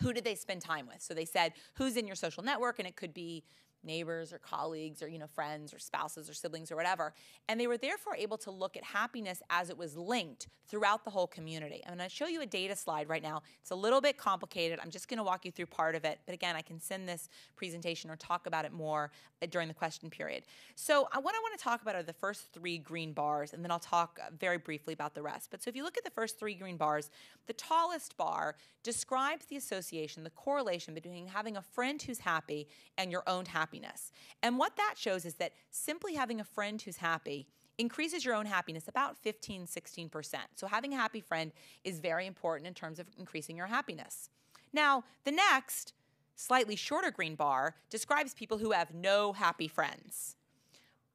who did they spend time with? So they said, who's in your social network? And it could be neighbors or colleagues or, you know, friends or spouses or siblings or whatever. And they were therefore able to look at happiness as it was linked throughout the whole community. I'm going to show you a data slide right now. It's a little bit complicated. I'm just going to walk you through part of it. But again, I can send this presentation or talk about it more during the question period. So what I want to talk about are the first 3 green bars, and then I'll talk very briefly about the rest. But so if you look at the first 3 green bars, the tallest bar describes the association, the correlation between having a friend who's happy and your own happiness. And what that shows is that simply having a friend who's happy increases your own happiness about 15, 16%. So having a happy friend is very important in terms of increasing your happiness. Now, the next, slightly shorter green bar describes people who have no happy friends.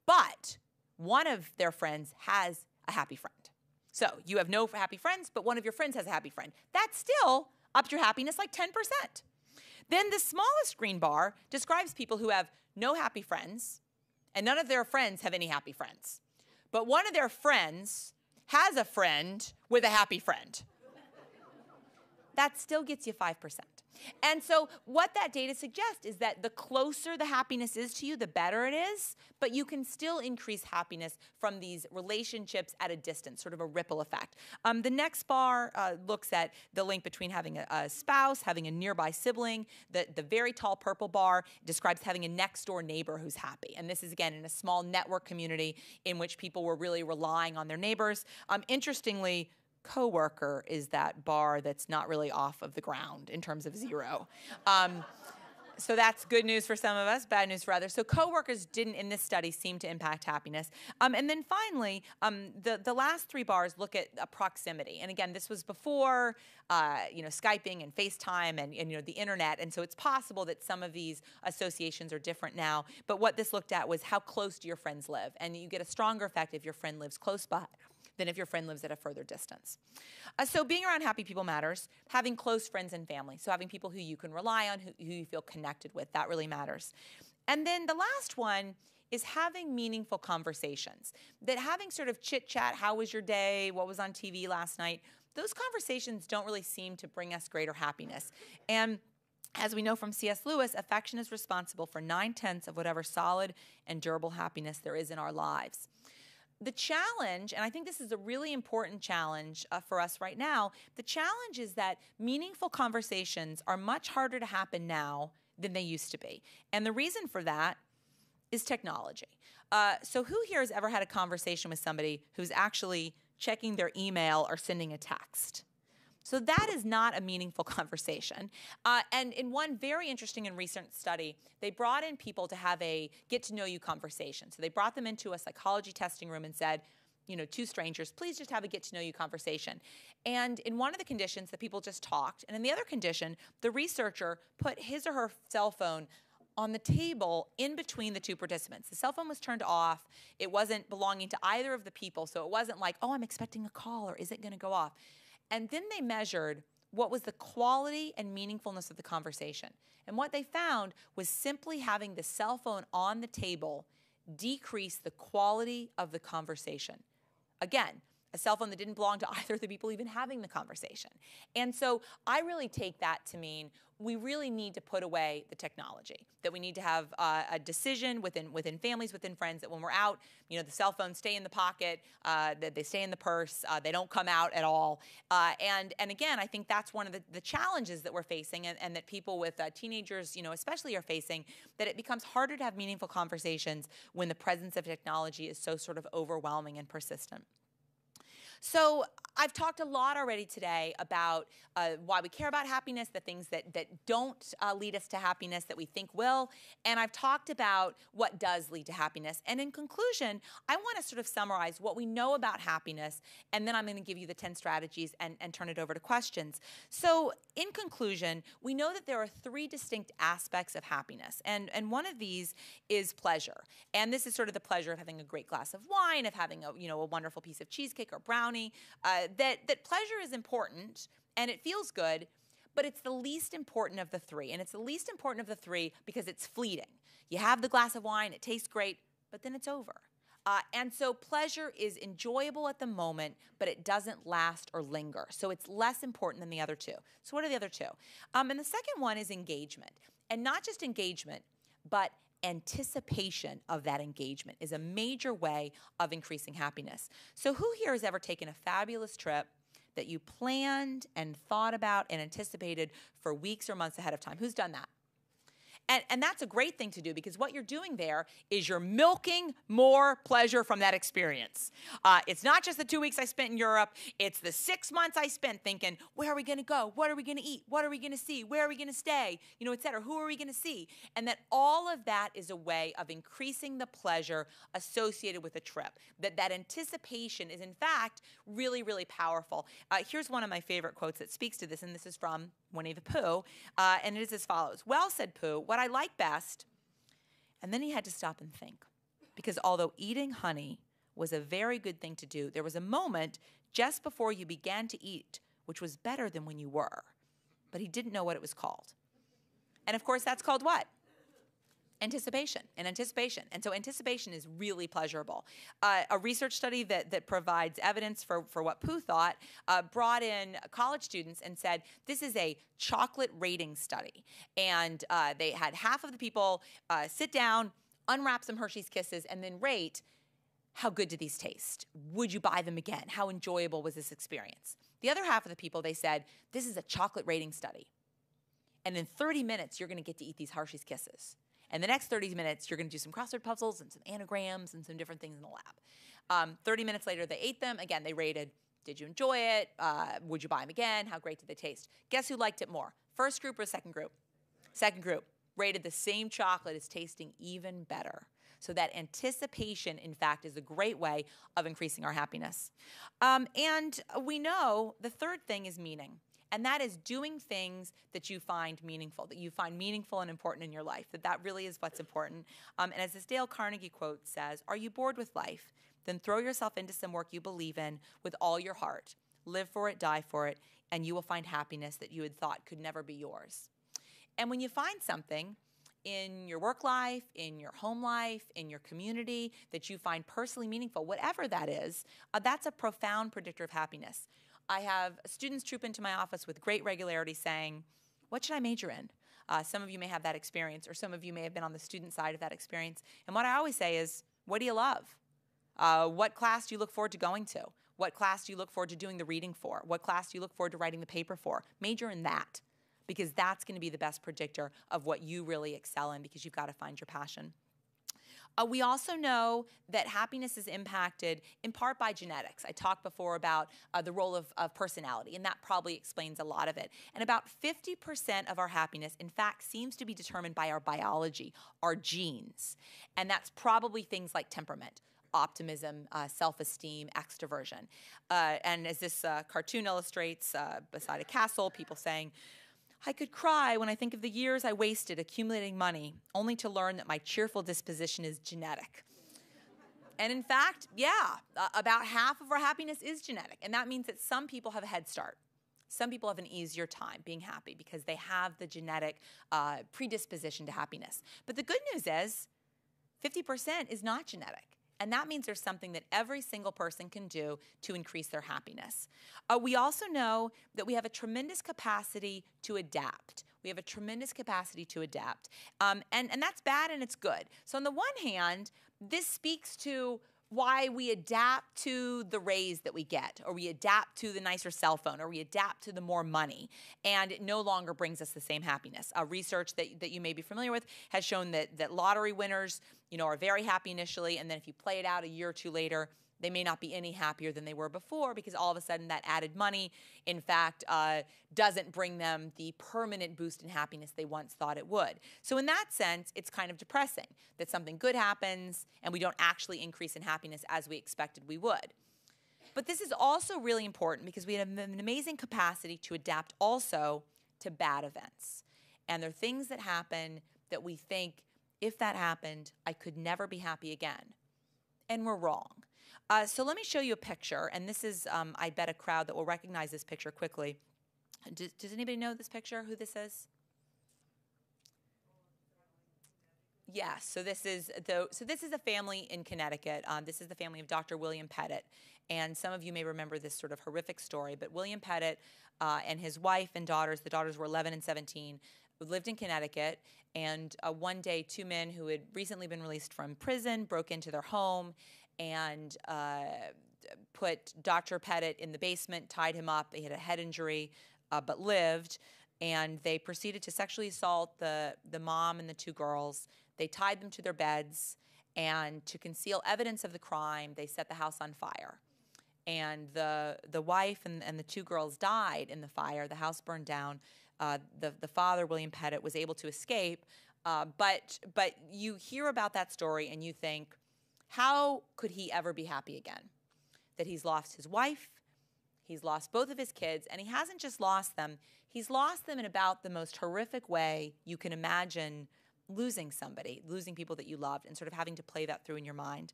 But one of their friends has a happy friend. So you have no happy friends, but one of your friends has a happy friend. That still upped your happiness like 10%. Then the smallest green bar describes people who have no happy friends, and none of their friends have any happy friends. But one of their friends has a friend with a happy friend. That still gets you 5%. And so what that data suggests is that the closer the happiness is to you, the better it is, but you can still increase happiness from these relationships at a distance, sort of a ripple effect. The next bar looks at the link between having a spouse, having a nearby sibling. The very tall purple bar describes having a next door neighbor who's happy. And this is, again, in a small network community in which people were really relying on their neighbors. Interestingly, coworker is that bar that's not really off of the ground in terms of 0. So that's good news for some of us, bad news for others. So coworkers didn't, in this study, seem to impact happiness. And then finally, the last 3 bars look at proximity. And again, this was before Skyping and FaceTime and the internet. And so it's possible that some of these associations are different now. But what this looked at was how close do your friends live. And you get a stronger effect if your friend lives close by than if your friend lives at a further distance. So being around happy people matters. Having close friends and family, so having people who you can rely on, who you feel connected with, that really matters. And then the last one is having meaningful conversations. That having sort of chit-chat, how was your day, what was on TV last night, those conversations don't really seem to bring us greater happiness. And as we know from C.S. Lewis, affection is responsible for 9/10 of whatever solid and durable happiness there is in our lives. The challenge, and I think this is a really important challenge for us right now, the challenge is that meaningful conversations are much harder to happen now than they used to be. And the reason for that is technology. So who here has ever had a conversation with somebody who's actually checking their email or sending a text? So that is not a meaningful conversation. And in one very interesting and recent study, they brought in people to have a get-to-know-you conversation. So they brought them into a psychology testing room and said, 2 strangers, please just have a get-to-know-you conversation. And in one of the conditions, the people just talked. And in the other condition, the researcher put his or her cell phone on the table in between the 2 participants. The cell phone was turned off. It wasn't belonging to either of the people. So it wasn't like, oh, I'm expecting a call, or is it going to go off? And then they measured what was the quality and meaningfulness of the conversation. And what they found was simply having the cell phone on the table decreased the quality of the conversation. Again, a cell phone that didn't belong to either of the people even having the conversation. And so I really take that to mean we really need to put away the technology, that we need to have a decision within families, within friends, that when we're out, the cell phones stay in the pocket, that they stay in the purse, they don't come out at all. And again, I think that's one of the challenges that we're facing, and that people with teenagers, especially are facing, that it becomes harder to have meaningful conversations when the presence of technology is so sort of overwhelming and persistent. So I've talked a lot already today about why we care about happiness, the things that don't lead us to happiness that we think will, and I've talked about what does lead to happiness. And in conclusion, I want to sort of summarize what we know about happiness, and then I'm going to give you the 10 strategies and turn it over to questions. So in conclusion, we know that there are 3 distinct aspects of happiness, and one of these is pleasure. And this is sort of the pleasure of having a great glass of wine, of having a wonderful piece of cheesecake or brownie. That pleasure is important and it feels good, but it's the least important of the 3. And it's the least important of the 3 because it's fleeting. You have the glass of wine, it tastes great, but then it's over. And so pleasure is enjoyable at the moment, but it doesn't last or linger. So it's less important than the other 2. So what are the other 2? And the second one is engagement. And not just engagement, but anticipation of that engagement is a major way of increasing happiness. So who here has ever taken a fabulous trip that you planned and thought about and anticipated for weeks or months ahead of time? Who's done that? And that's a great thing to do, because what you're doing there is you're milking more pleasure from that experience. It's not just the 2 weeks I spent in Europe. It's the 6 months I spent thinking, where are we going to go? What are we going to eat? What are we going to see? Where are we going to stay? Et cetera. Who are we going to see? And that all of that is a way of increasing the pleasure associated with a trip. That anticipation is, in fact, really, really powerful. Here's one of my favorite quotes that speaks to this, and this is from Winnie the Pooh, and it is as follows. Well, said Pooh, what I like best, and then he had to stop and think, because although eating honey was a very good thing to do, there was a moment just before you began to eat which was better than when you were, but he didn't know what it was called. And of course, that's called what? Anticipation and anticipation. And so anticipation is really pleasurable. A research study that provides evidence for what Pooh thought brought in college students and said, this is a chocolate rating study. And they had half of the people sit down, unwrap some Hershey's Kisses, and then rate, how good did these taste? Would you buy them again? How enjoyable was this experience? The other half of the people, they said, this is a chocolate rating study. And in 30 minutes, you're going to get to eat these Hershey's Kisses. And the next 30 minutes, you're going to do some crossword puzzles and some anagrams and some different things in the lab. 30 minutes later, they ate them. Again, they rated, did you enjoy it? Would you buy them again? How great did they taste? Guess who liked it more? First group or second group? Second group rated the same chocolate as tasting even better. So that anticipation, in fact, is a great way of increasing our happiness. And we know the third thing is meaning. And that is doing things that you find meaningful, that you find meaningful and important in your life, that really is what's important. And as this Dale Carnegie quote says, are you bored with life? Then throw yourself into some work you believe in with all your heart. Live for it, die for it, and you will find happiness that you had thought could never be yours. And when you find something in your work life, in your home life, in your community that you find personally meaningful, whatever that is, that's a profound predictor of happiness. I have students troop into my office with great regularity saying, what should I major in? Some of you may have that experience, or some of you may have been on the student side of that experience. And what I always say is, what do you love? What class do you look forward to going to? What class do you look forward to doing the reading for? What class do you look forward to writing the paper for? Major in that, because that's going to be the best predictor of what you really excel in, because you've got to find your passion. We also know that happiness is impacted in part by genetics. I talked before about the role of personality, and that probably explains a lot of it. And about 50% of our happiness, in fact, seems to be determined by our biology, our genes. And that's probably things like temperament, optimism, self-esteem, extroversion. And as this cartoon illustrates, beside a castle, people saying, I could cry when I think of the years I wasted accumulating money, only to learn that my cheerful disposition is genetic. And in fact, yeah, about half of our happiness is genetic. And that means that some people have a head start. Some people have an easier time being happy because they have the genetic predisposition to happiness. But the good news is 50% is not genetic. And that means there's something that every single person can do to increase their happiness. We also know that we have a tremendous capacity to adapt. We have a tremendous capacity to adapt. And that's bad and it's good. So on the one hand, this speaks to why we adapt to the raise that we get, or we adapt to the nicer cell phone, or we adapt to the more money, and it no longer brings us the same happiness. Research that you may be familiar with has shown that lottery winners, are very happy initially, and then if you play it out a year or two later, they may not be any happier than they were before, because all of a sudden that added money, in fact, doesn't bring them the permanent boost in happiness they once thought it would. So in that sense, it's kind of depressing that something good happens and we don't actually increase in happiness as we expected we would. But this is also really important because we have an amazing capacity to adapt also to bad events. And there are things that happen that we think, if that happened, I could never be happy again. And we're wrong. So let me show you a picture, and this is, I bet, a crowd that will recognize this picture quickly. Does anybody know this picture, who this is? Yes, so this is a family in Connecticut. This is the family of Dr. William Pettit, and some of you may remember this sort of horrific story, but William Pettit and his wife and daughters, the daughters were 11 and 17, lived in Connecticut, and one day 2 men who had recently been released from prison broke into their home and put Dr. Pettit in the basement, tied him up. He had a head injury, but lived. And they proceeded to sexually assault the mom and the 2 girls. They tied them to their beds. And to conceal evidence of the crime, they set the house on fire. And the wife and the 2 girls died in the fire. The house burned down. The father, William Pettit, was able to escape. But you hear about that story and you think, how could he ever be happy again? That he's lost his wife, he's lost both of his kids, and he hasn't just lost them, he's lost them in about the most horrific way you can imagine losing somebody, losing people that you loved, and sort of having to play that through in your mind.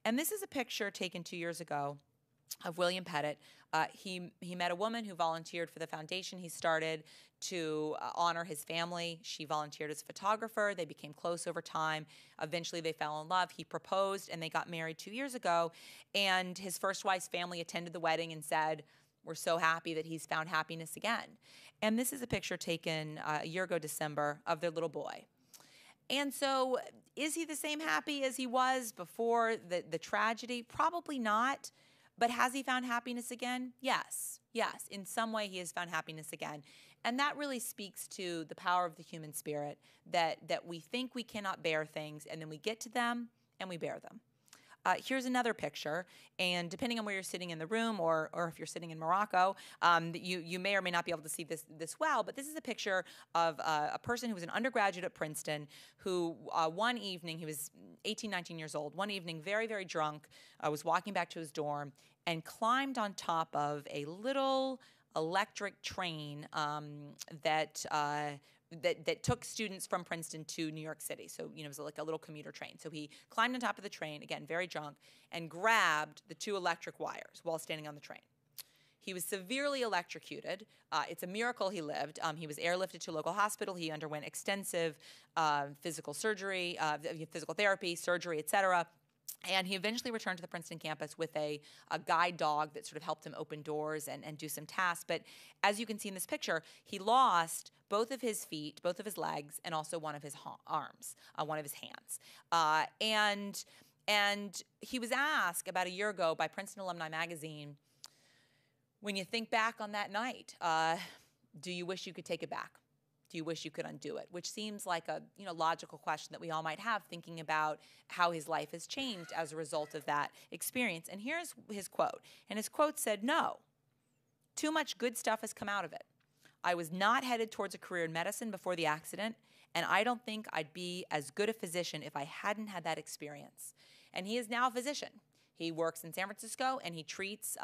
And this is a picture taken 2 years ago of William Pettit. He met a woman who volunteered for the foundation he started to honor his family. She volunteered as a photographer. They became close over time. Eventually, they fell in love. He proposed, and they got married 2 years ago. And his first wife's family attended the wedding and said, "We're so happy that he's found happiness again." And this is a picture taken a year ago, December, of their little boy. And so is he the same happy as he was before the tragedy? Probably not. But has he found happiness again? Yes. Yes. In some way, he has found happiness again. And that really speaks to the power of the human spirit, that we think we cannot bear things, and then we get to them and we bear them. Here's another picture, and depending on where you're sitting in the room, or if you're sitting in Morocco, you may or may not be able to see this well, but this is a picture of a person who was an undergraduate at Princeton who one evening, he was 18, 19 years old, one evening, very, very drunk, was walking back to his dorm and climbed on top of a little electric train that took students from Princeton to New York City. So, it was like a little commuter train. So he climbed on top of the train, again, very drunk, and grabbed the 2 electric wires while standing on the train. He was severely electrocuted. It's a miracle he lived. He was airlifted to a local hospital. He underwent extensive physical surgery, physical therapy, surgery, et cetera. And he eventually returned to the Princeton campus with a guide dog that sort of helped him open doors and do some tasks. But as you can see in this picture, he lost both of his feet, both of his legs, and also one of his arms, one of his hands. And he was asked about a year ago by Princeton Alumni Magazine, when you think back on that night, do you wish you could take it back? Do you wish you could undo it? Which seems like a logical question that we all might have, thinking about how his life has changed as a result of that experience. And here's his quote. And his quote said, "No, too much good stuff has come out of it. I was not headed towards a career in medicine before the accident, and I don't think I'd be as good a physician if I hadn't had that experience." And he is now a physician. He works in San Francisco, and he treats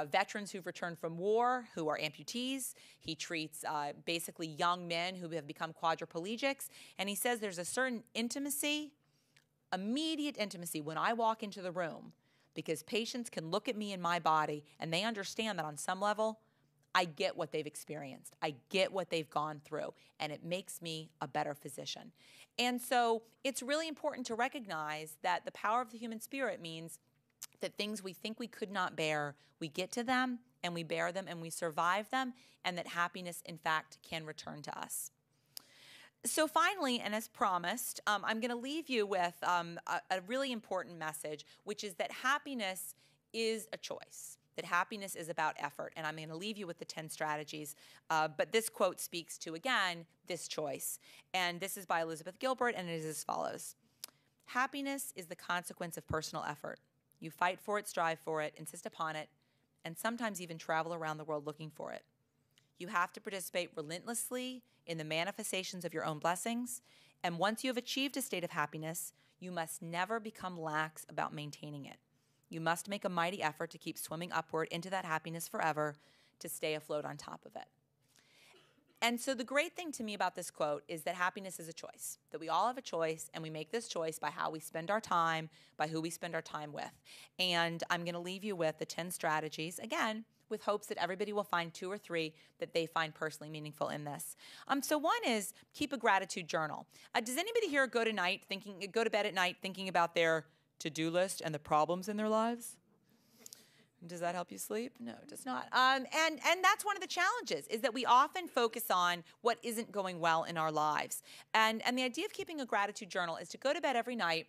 veterans who've returned from war who are amputees. He treats basically young men who have become quadriplegics. And he says there's a certain intimacy, immediate intimacy, when I walk into the room, because patients can look at me and my body, and they understand that on some level, I get what they've experienced. I get what they've gone through, and it makes me a better physician. And so it's really important to recognize that the power of the human spirit means that things we think we could not bear, we get to them, and we bear them, and we survive them, and that happiness, in fact, can return to us. So finally, and as promised, I'm going to leave you with a really important message, which is that happiness is a choice, that happiness is about effort. And I'm going to leave you with the 10 strategies. But this quote speaks to, again, this choice. And this is by Elizabeth Gilbert, and it is as follows. "Happiness is the consequence of personal effort. You fight for it, strive for it, insist upon it, and sometimes even travel around the world looking for it. You have to participate relentlessly in the manifestations of your own blessings, and once you have achieved a state of happiness, you must never become lax about maintaining it. You must make a mighty effort to keep swimming upward into that happiness forever, to stay afloat on top of it." And so the great thing to me about this quote is that happiness is a choice, that we all have a choice, and we make this choice by how we spend our time, by who we spend our time with. And I'm going to leave you with the 10 strategies, again, with hopes that everybody will find 2 or 3 that they find personally meaningful in this. So one is keep a gratitude journal. Does anybody here go to bed at night thinking about their to-do list and the problems in their lives? Does that help you sleep? No, it does not. And that's one of the challenges, is that we often focus on what isn't going well in our lives. And the idea of keeping a gratitude journal is to go to bed every night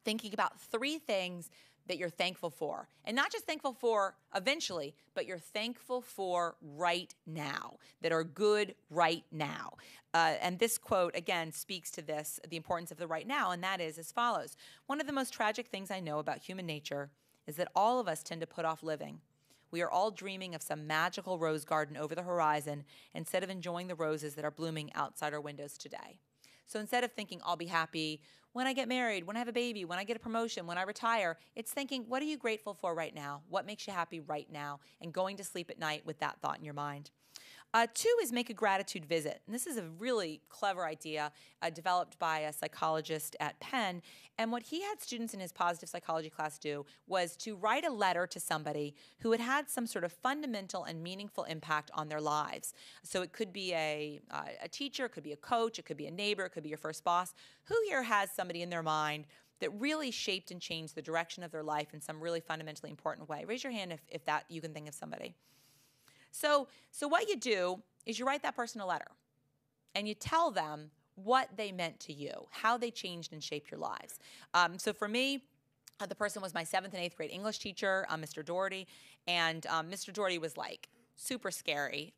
thinking about 3 things that you're thankful for. And not just thankful for eventually, but you're thankful for right now, that are good right now. And this quote, again, speaks to this, the importance of the right now, and that is as follows. "One of the most tragic things I know about human nature is that all of us tend to put off living. We are all dreaming of some magical rose garden over the horizon instead of enjoying the roses that are blooming outside our windows today." So instead of thinking, I'll be happy when I get married, when I have a baby, when I get a promotion, when I retire, it's thinking, what are you grateful for right now? What makes you happy right now? And going to sleep at night with that thought in your mind. Two is make a gratitude visit. And this is a really clever idea developed by a psychologist at Penn. And what he had students in his positive psychology class do was to write a letter to somebody who had had some sort of fundamental and meaningful impact on their lives. So it could be a teacher, it could be a coach, it could be a neighbor, it could be your first boss. Who here has somebody in their mind that really shaped and changed the direction of their life in some really fundamentally important way? Raise your hand if that you can think of somebody. So what you do is you write that person a letter, and you tell them what they meant to you, how they changed and shaped your lives. So for me, the person was my 7th and 8th grade English teacher, Mr. Doherty, and Mr. Doherty was like super scary.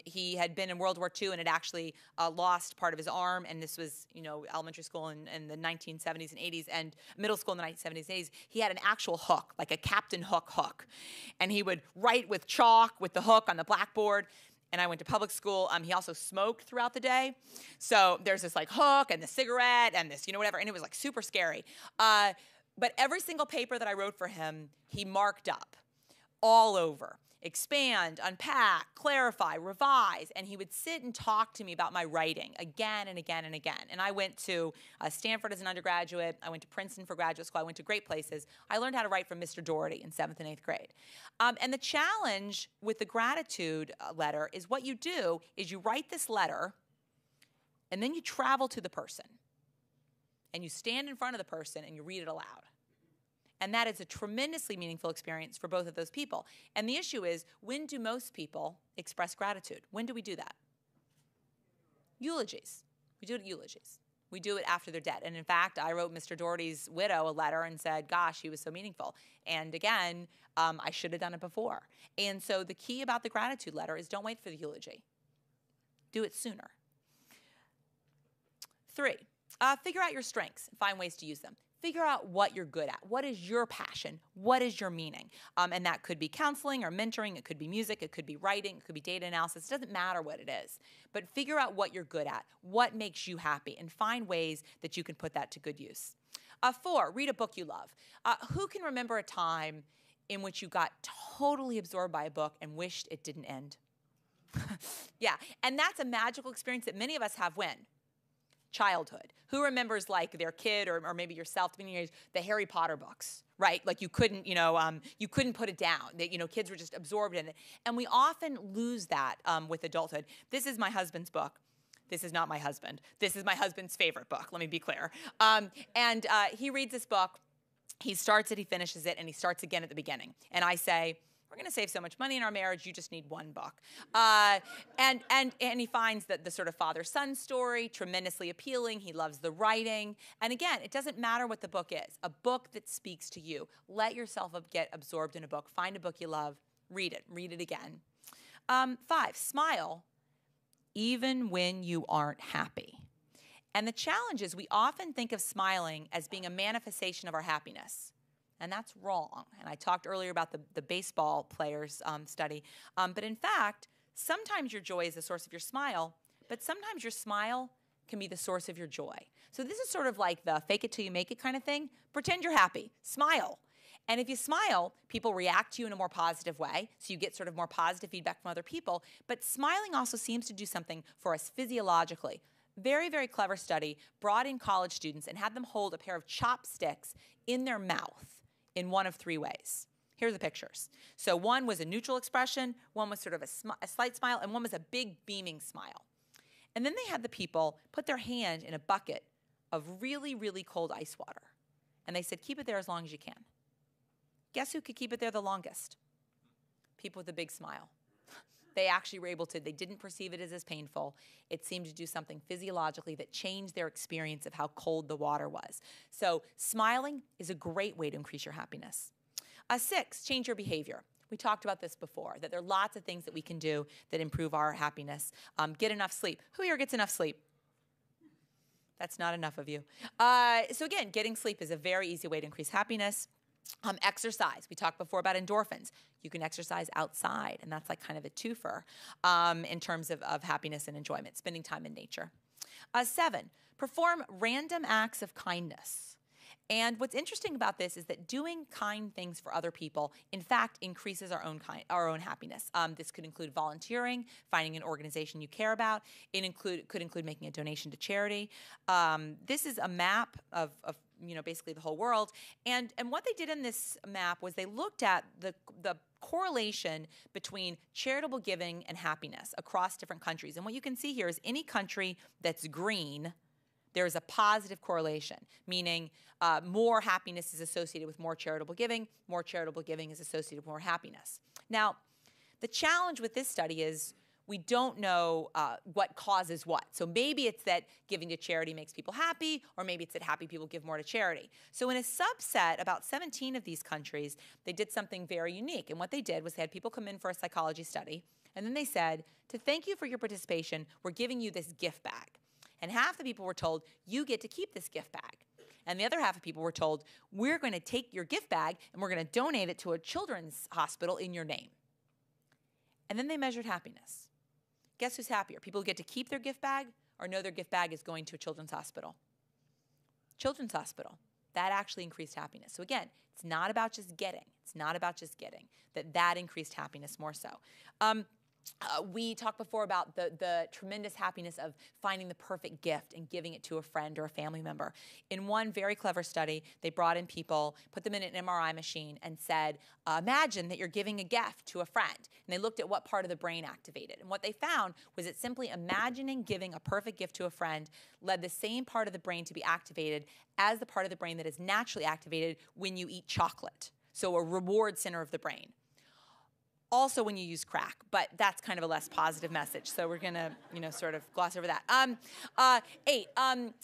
He had been in World War II and had actually lost part of his arm, and this was, elementary school in the 1970s and 80s, and middle school in the 1970s and 80s. He had an actual hook, like a Captain Hook, and he would write with chalk with the hook on the blackboard. And I went to public school. He also smoked throughout the day. So there's this like hook and the cigarette and this, whatever, and it was like super scary. But every single paper that I wrote for him, he marked up all over. Expand, unpack, clarify, revise, and he would sit and talk to me about my writing again and again and again. And I went to Stanford as an undergraduate. I went to Princeton for graduate school. I went to great places. I learned how to write from Mr. Doherty in 7th and 8th grade. And the challenge with the gratitude letter is what you do is you write this letter, and then you travel to the person, and you stand in front of the person, and you read it aloud. And that is a tremendously meaningful experience for both of those people. And the issue is, when do most people express gratitude? When do we do that? Eulogies. We do it at eulogies. We do it after they're dead. And in fact, I wrote Mr. Doherty's widow a letter and said, gosh, he was so meaningful. And again, I should have done it before. And so the key about the gratitude letter is don't wait for the eulogy. Do it sooner. 3, figure out your strengths and find ways to use them. Figure out what you're good at. What is your passion? What is your meaning? And that could be counseling or mentoring. It could be music. It could be writing. It could be data analysis. It doesn't matter what it is. But figure out what you're good at, what makes you happy, and find ways that you can put that to good use. 4, read a book you love. Who can remember a time in which you got totally absorbed by a book and wished it didn't end? Yeah, and that's a magical experience that many of us have when? Childhood. Who remembers like their kid or maybe yourself, the Harry Potter books, right? Like you couldn't put it down. Kids were just absorbed in it. And we often lose that with adulthood. This is my husband's book. This is not my husband. This is my husband's favorite book. Let me be clear. He reads this book. He starts it, he finishes it, and he starts again at the beginning. And I say, we're going to save so much money in our marriage, you just need one book. And he finds that the sort of father-son story tremendously appealing. He loves the writing. And again, it doesn't matter what the book is. A book that speaks to you. Let yourself get absorbed in a book. Find a book you love. Read it again. 5, smile even when you aren't happy. And the challenge is we often think of smiling as being a manifestation of our happiness. And that's wrong. And I talked earlier about the baseball players study. But in fact, sometimes your joy is the source of your smile, but sometimes your smile can be the source of your joy. So this is sort of like the fake it till you make it kind of thing. Pretend you're happy. Smile. And if you smile, people react to you in a more positive way, so you get sort of more positive feedback from other people. But smiling also seems to do something for us physiologically. Very, very clever study brought in college students and had them hold a pair of chopsticks in their mouth in one of 3 ways. Here are the pictures. So one was a neutral expression, one was sort of a slight smile, and one was a big beaming smile. And then they had the people put their hand in a bucket of really, really cold ice water. And they said, keep it there as long as you can. Guess who could keep it there the longest? People with a big smile. They actually were able to, they didn't perceive it as painful. It seemed to do something physiologically that changed their experience of how cold the water was. So smiling is a great way to increase your happiness. 6, change your behavior. We talked about this before, that there are lots of things that we can do that improve our happiness. Get enough sleep. Who here gets enough sleep? That's not enough of you. So again, getting sleep is a very easy way to increase happiness. Exercise. We talked before about endorphins. You can exercise outside, and that's like kind of a twofer in terms of happiness and enjoyment, spending time in nature. 7, perform random acts of kindness. And what's interesting about this is that doing kind things for other people, in fact, increases our own happiness. This could include volunteering, finding an organization you care about. It could include making a donation to charity. This is a map of basically the whole world. And what they did in this map was they looked at the correlation between charitable giving and happiness across different countries. And what you can see here is any country that's green, there's a positive correlation, meaning more happiness is associated with more charitable giving is associated with more happiness. Now, the challenge with this study is we don't know what causes what. So maybe it's that giving to charity makes people happy, or maybe it's that happy people give more to charity. So in a subset, about 17 of these countries, they did something very unique. And what they did was they had people come in for a psychology study, and then they said, to thank you for your participation, we're giving you this gift bag. And half the people were told, you get to keep this gift bag. And the other half of people were told, we're going to take your gift bag and we're going to donate it to a children's hospital in your name. And then they measured happiness. Guess who's happier? People who get to keep their gift bag or know their gift bag is going to a children's hospital? Children's hospital. That actually increased happiness. So again, it's not about just getting. It's not about just getting. That increased happiness more so. We talked before about the tremendous happiness of finding the perfect gift and giving it to a friend or a family member. In one very clever study, they brought in people, put them in an MRI machine, and said, imagine that you're giving a gift to a friend. And they looked at what part of the brain activated. And what they found was that simply imagining giving a perfect gift to a friend led the same part of the brain to be activated as the part of the brain that is naturally activated when you eat chocolate. So a reward center of the brain. Also when you use crack, but that's kind of a less positive message. So we're gonna, sort of gloss over that. 8,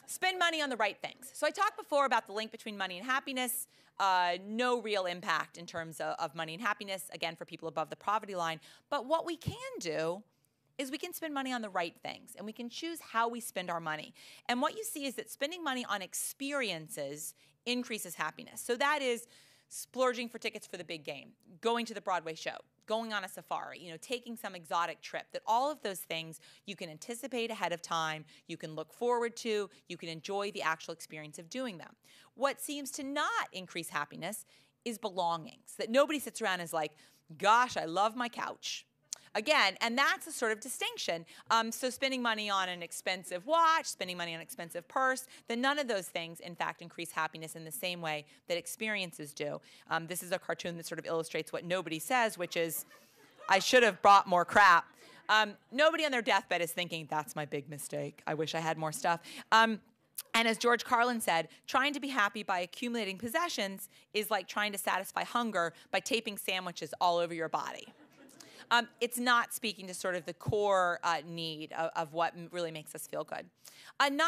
spend money on the right things. So I talked before about the link between money and happiness. No real impact in terms of money and happiness, again, for people above the poverty line. But what we can do is we can spend money on the right things, and we can choose how we spend our money. And what you see is that spending money on experiences increases happiness. So that is splurging for tickets for the big game, going to the Broadway show, going on a safari, taking some exotic trip, that all of those things you can anticipate ahead of time, you can look forward to, you can enjoy the actual experience of doing them. What seems to not increase happiness is belongings, that nobody sits around and is like, gosh, I love my couch. Again, and that's a sort of distinction. So spending money on an expensive watch, spending money on an expensive purse, then none of those things, in fact, increase happiness in the same way that experiences do. This is a cartoon that sort of illustrates what nobody says, which is, I should have bought more crap. Nobody on their deathbed is thinking, that's my big mistake. I wish I had more stuff. And as George Carlin said, trying to be happy by accumulating possessions is like trying to satisfy hunger by taping sandwiches all over your body. It's not speaking to sort of the core need of what really makes us feel good. 9,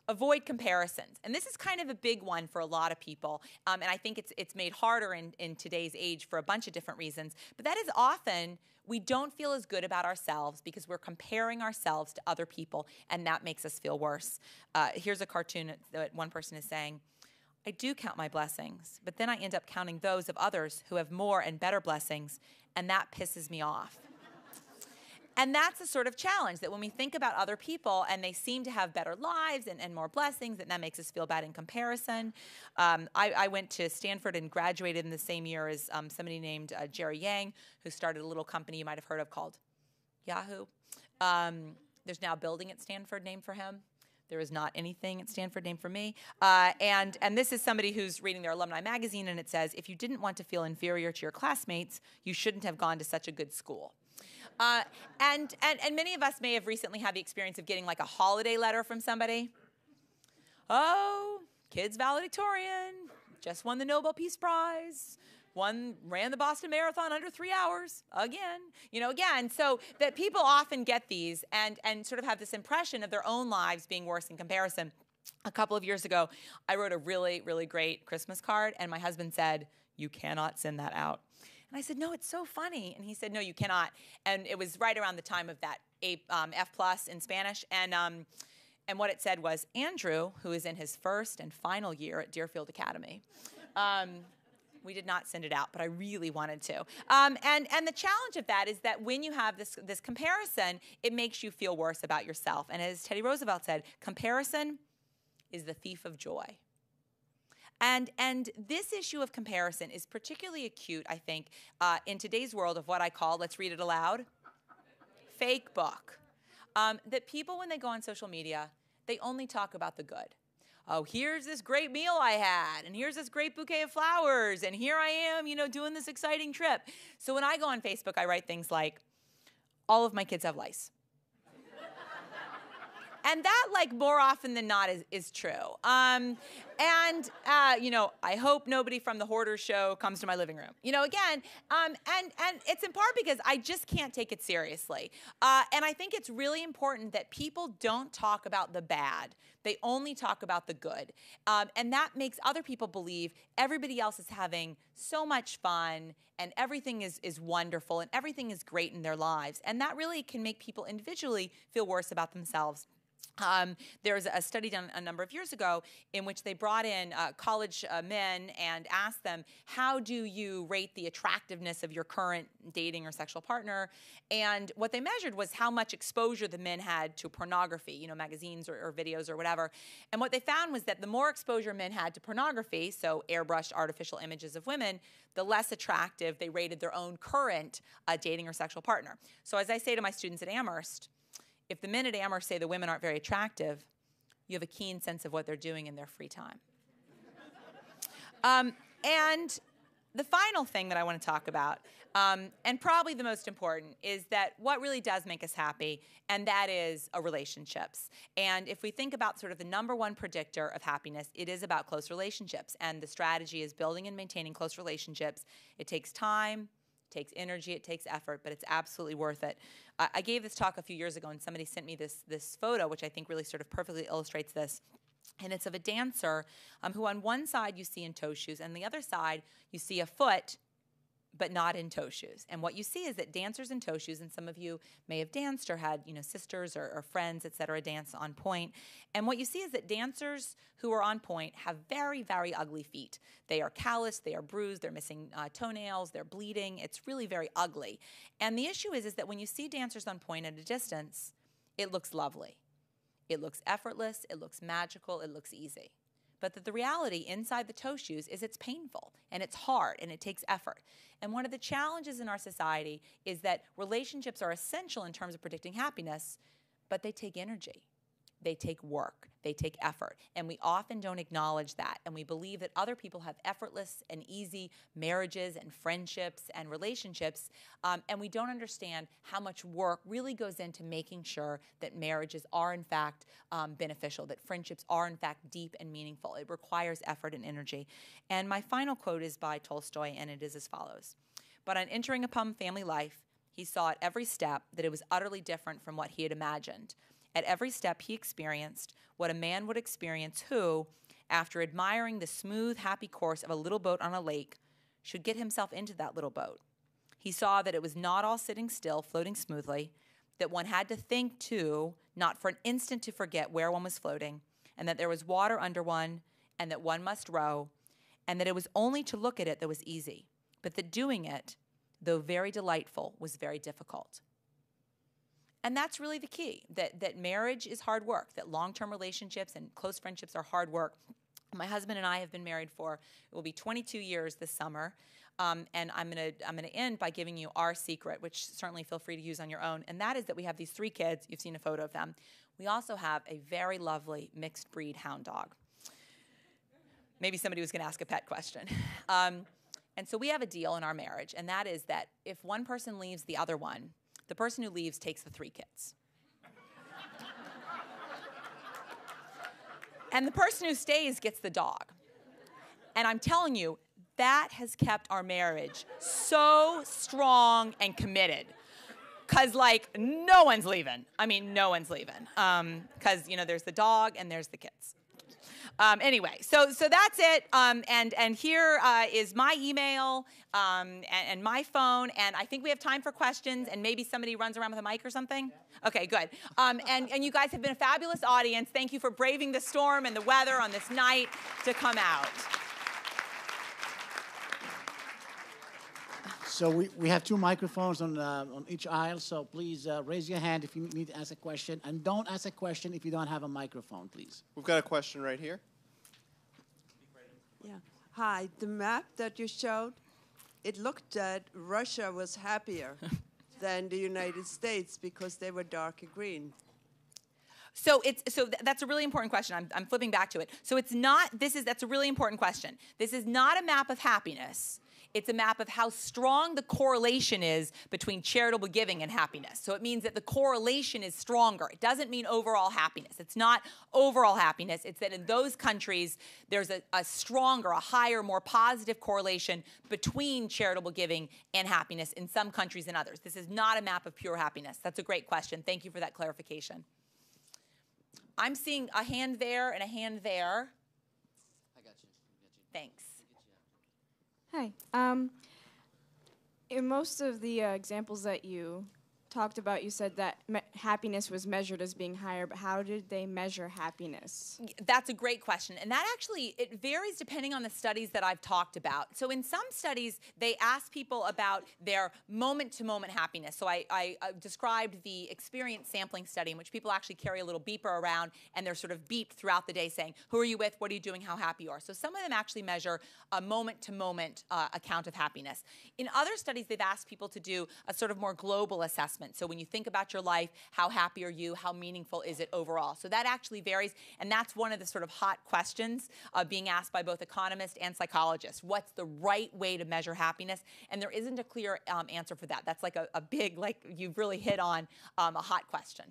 avoid comparisons. And this is kind of a big one for a lot of people. And I think it's made harder in today's age for a bunch of different reasons. But that is often we don't feel as good about ourselves because we're comparing ourselves to other people, and that makes us feel worse. Here's a cartoon that one person is saying, I do count my blessings, but then I end up counting those of others who have more and better blessings, and that pisses me off. And that's a sort of challenge, that when we think about other people and they seem to have better lives and more blessings, that makes us feel bad in comparison. I went to Stanford and graduated in the same year as somebody named Jerry Yang, who started a little company you might have heard of called Yahoo. There's now a building at Stanford named for him. There is not anything at Stanford named for me. And this is somebody who's reading their alumni magazine, and it says, if you didn't want to feel inferior to your classmates, you shouldn't have gone to such a good school. And many of us may have recently had the experience of getting like a holiday letter from somebody. Oh, kid's valedictorian, just won the Nobel Peace Prize. One ran the Boston Marathon under 3 hours, again. So that people often get these and sort of have this impression of their own lives being worse in comparison. A couple of years ago, I wrote a really, really great Christmas card, and my husband said, you cannot send that out. And I said, no, it's so funny. And he said, no, you cannot. And it was right around the time of that F+ in Spanish. And what it said was, Andrew, who is in his first and final year at Deerfield Academy. We did not send it out, but I really wanted to. And the challenge of that is that when you have this comparison, it makes you feel worse about yourself. And as Teddy Roosevelt said, comparison is the thief of joy. And this issue of comparison is particularly acute, I think, in today's world of what I call, let's read it aloud, fake book. That people, when they go on social media, they only talk about the good. Oh, here's this great meal I had, and here's this great bouquet of flowers, and here I am, you know, doing this exciting trip. So when I go on Facebook, I write things like, all of my kids have lice. And that, like, more often than not is true. You know, I hope nobody from the Hoarder Show comes to my living room. You know, again, and it's in part because I just can't take it seriously. And I think it's really important that people don't talk about the bad. They only talk about the good. And that makes other people believe everybody else is having so much fun and everything is wonderful and everything is great in their lives. And that really can make people individually feel worse about themselves. There was a study done a number of years ago in which they brought in college men and asked them, how do you rate the attractiveness of your current dating or sexual partner? And what they measured was how much exposure the men had to pornography, you know, magazines or videos or whatever. And what they found was that the more exposure men had to pornography, so airbrushed artificial images of women, the less attractive they rated their own current dating or sexual partner. So as I say to my students at Amherst, if the men at Amherst say the women aren't very attractive, you have a keen sense of what they're doing in their free time. And the final thing that I want to talk about, and probably the most important, is that what really does make us happy, and that is relationships. And if we think about sort of the number one predictor of happiness, it is about close relationships. And the strategy is building and maintaining close relationships. It takes time. It takes energy, it takes effort, but it's absolutely worth it. I gave this talk a few years ago, and somebody sent me this photo, which I think really sort of perfectly illustrates this. And it's of a dancer who on one side you see in toe shoes, and the other side you see a foot, but not in toe shoes. And what you see is that dancers in toe shoes, and some of you may have danced or had, you know, sisters or friends, et cetera, dance on point. And what you see is that dancers who are on point have very, very ugly feet. They are calloused, they are bruised, they're missing toenails, they're bleeding. It's really very ugly. And the issue is that when you see dancers on point at a distance, it looks lovely. It looks effortless, it looks magical, it looks easy. But that the reality inside the toe shoes is it's painful and it's hard and it takes effort. And one of the challenges in our society is that relationships are essential in terms of predicting happiness, but they take energy. They take work. They take effort. And we often don't acknowledge that. And we believe that other people have effortless and easy marriages and friendships and relationships. And we don't understand how much work really goes into making sure that marriages are, in fact, beneficial, that friendships are, in fact, deep and meaningful. It requires effort and energy. And my final quote is by Tolstoy, and it is as follows. But on entering upon family life, he saw at every step that it was utterly different from what he had imagined. At every step, he experienced what a man would experience who, after admiring the smooth, happy course of a little boat on a lake, should get himself into that little boat. He saw that it was not all sitting still, floating smoothly, that one had to think, too, not for an instant to forget where one was floating, and that there was water under one, and that one must row, and that it was only to look at it that was easy, but that doing it, though very delightful, was very difficult. And that's really the key, that marriage is hard work, that long-term relationships and close friendships are hard work. My husband and I have been married for, it will be 22 years this summer, and I'm gonna end by giving you our secret, which certainly feel free to use on your own, and that is that we have these 3 kids. You've seen a photo of them. We also have a very lovely mixed breed hound dog. Maybe somebody was gonna ask a pet question. And so we have a deal in our marriage, and that is that if one person leaves the other one, the person who leaves takes the 3 kids. And the person who stays gets the dog. And I'm telling you, that has kept our marriage so strong and committed. Because, like, no one's leaving. I mean, no one's leaving. Because, you know, there's the dog and there's the kids. Anyway, so that's it. And here is my email and my phone. And I think we have time for questions. And maybe somebody runs around with a mic or something. Okay, good. And you guys have been a fabulous audience. Thank you for braving the storm and the weather on this night to come out. So we have 2 microphones on each aisle, so please raise your hand if you need to ask a question. And don't ask a question if you don't have a microphone, please. We've got a question right here. Yeah. Hi. The map that you showed, it looked that Russia was happier than the United States because they were darker green. So that's a really important question. I'm flipping back to it. So it's not, that's a really important question. This is not a map of happiness. It's a map of how strong the correlation is between charitable giving and happiness. So it means that the correlation is stronger. It doesn't mean overall happiness. It's not overall happiness. It's that in those countries, there's a stronger, a higher, more positive correlation between charitable giving and happiness in some countries than others. This is not a map of pure happiness. That's a great question. Thank you for that clarification. I'm seeing a hand there and a hand there. I got you. Thanks. Hi. In most of the examples that you talked about, you said that happiness was measured as being higher, but how did they measure happiness? That's a great question. And that actually, it varies depending on the studies that I've talked about. So in some studies, they ask people about their moment-to-moment happiness. So I described the experience sampling study in which people actually carry a little beeper around and they're sort of beeped throughout the day saying, who are you with, what are you doing, how happy you are. So some of them actually measure a moment-to-moment account of happiness. In other studies, they've asked people to do a sort of more global assessment. So when you think about your life, how happy are you? How meaningful is it overall? So that actually varies, and that's one of the sort of hot questions being asked by both economists and psychologists. What's the right way to measure happiness? And there isn't a clear answer for that. That's like a big, like you've really hit on a hot question.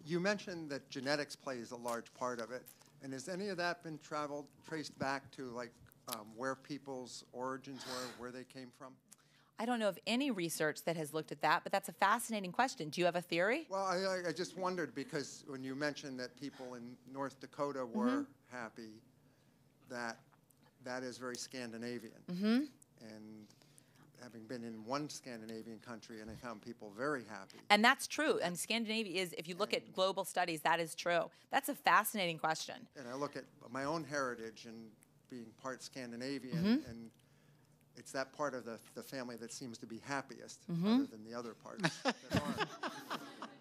You mentioned that genetics plays a large part of it, and has any of that been traced back to like where people's origins were, where they came from? I don't know of any research that has looked at that, but that's a fascinating question. Do you have a theory? Well, I just wondered because when you mentioned that people in North Dakota were happy, that is very Scandinavian. And having been in one Scandinavian country, and I found people very happy. And that's true. And Scandinavia is, if you look at global studies, that is true. That's a fascinating question. And I look at my own heritage and being part Scandinavian, and it's that part of the family that seems to be happiest, other than the other parts that aren't.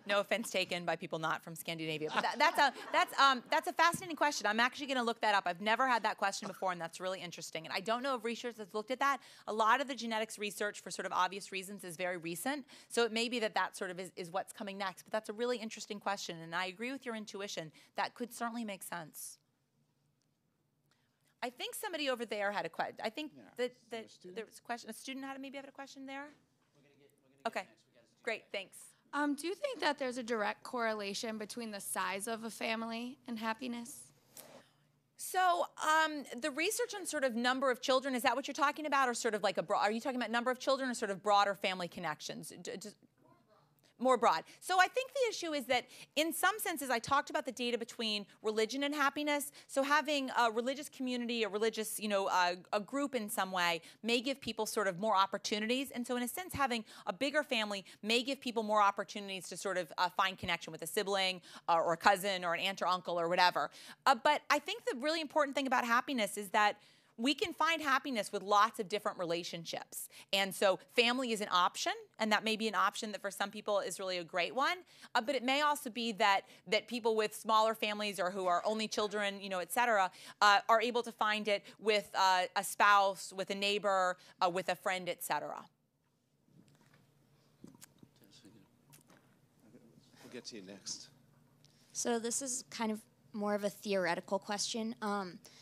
No offense taken by people not from Scandinavia, but that's a fascinating question. I'm actually going to look that up. I've never had that question before, and that's really interesting. And I don't know of research that's looked at that. A lot of the genetics research, for sort of obvious reasons, is very recent. So it may be that sort of is what's coming next. But that's a really interesting question, and I agree with your intuition. That could certainly make sense. I think somebody over there had a question. I think that there was a question. A student maybe had a question there? Okay, great, thanks. Do you think that there's a direct correlation between the size of a family and happiness? So the research on sort of number of children, is that what you're talking about? Or sort of like are you talking about number of children or sort of broader family connections? More broad. So I think the issue is that in some senses, I talked about the data between religion and happiness. So having a religious community, a religious, a group in some way may give people sort of more opportunities. And so in a sense, having a bigger family may give people more opportunities to sort of find connection with a sibling or a cousin or an aunt or uncle or whatever. But I think the really important thing about happiness is that we can find happiness with lots of different relationships. And so family is an option, and that may be an option that for some people is really a great one. But it may also be that people with smaller families or who are only children, et cetera, are able to find it with a spouse, with a neighbor, with a friend, et cetera. We'll get to you next. So this is kind of more of a theoretical question.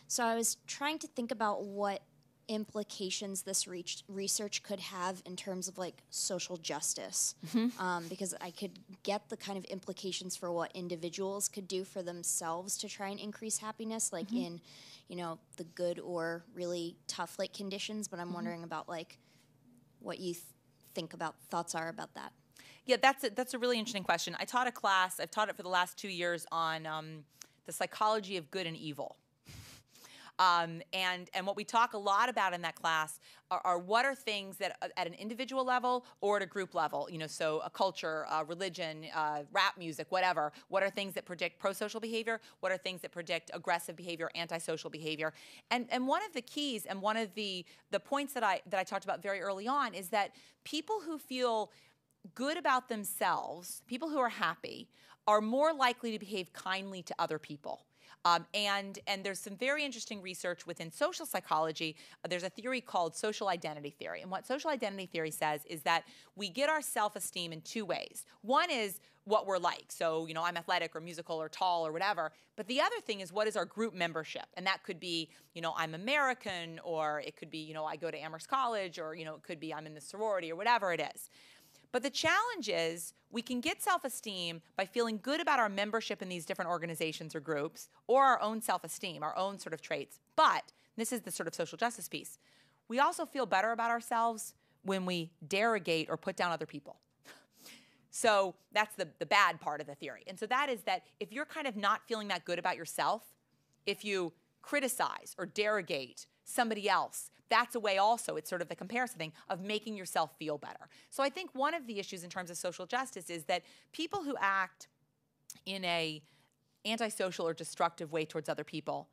So I was trying to think about what implications this research could have in terms of like social justice, because I could get the kind of implications for what individuals could do for themselves to try and increase happiness, like in, the good or really tough like conditions. But I'm wondering about like what you thoughts are about that. Yeah, that's a really interesting question. I taught a class. I've taught it for the last 2 years on the psychology of good and evil. And what we talk a lot about in that class are what are things that at an individual level or at a group level, so a culture, religion, rap music, whatever, what are things that predict pro-social behavior? What are things that predict aggressive behavior, antisocial behavior? And one of the keys and one of the points that I talked about very early on is that people who feel good about themselves, people who are happy, are more likely to behave kindly to other people. And there's some very interesting research within social psychology. There's a theory called social identity theory. And what social identity theory says is that we get our self-esteem in two ways. One is what we're like. So, you know, I'm athletic or musical or tall or whatever. But the other thing is, what is our group membership? And that could be, you know, I'm American, or it could be, you know, I go to Amherst College, or, you know, it could be I'm in the sorority or whatever it is. But the challenge is we can get self-esteem by feeling good about our membership in these different organizations or groups, or our own self-esteem, our own sort of traits. But this is the sort of social justice piece. We also feel better about ourselves when we derogate or put down other people. So that's the bad part of the theory. And so that is that if you're kind of not feeling that good about yourself, if you criticize or derogate somebody else, that's a way also, it's sort of the comparison thing of making yourself feel better. So I think one of the issues in terms of social justice is that people who act in a antisocial or destructive way towards other people,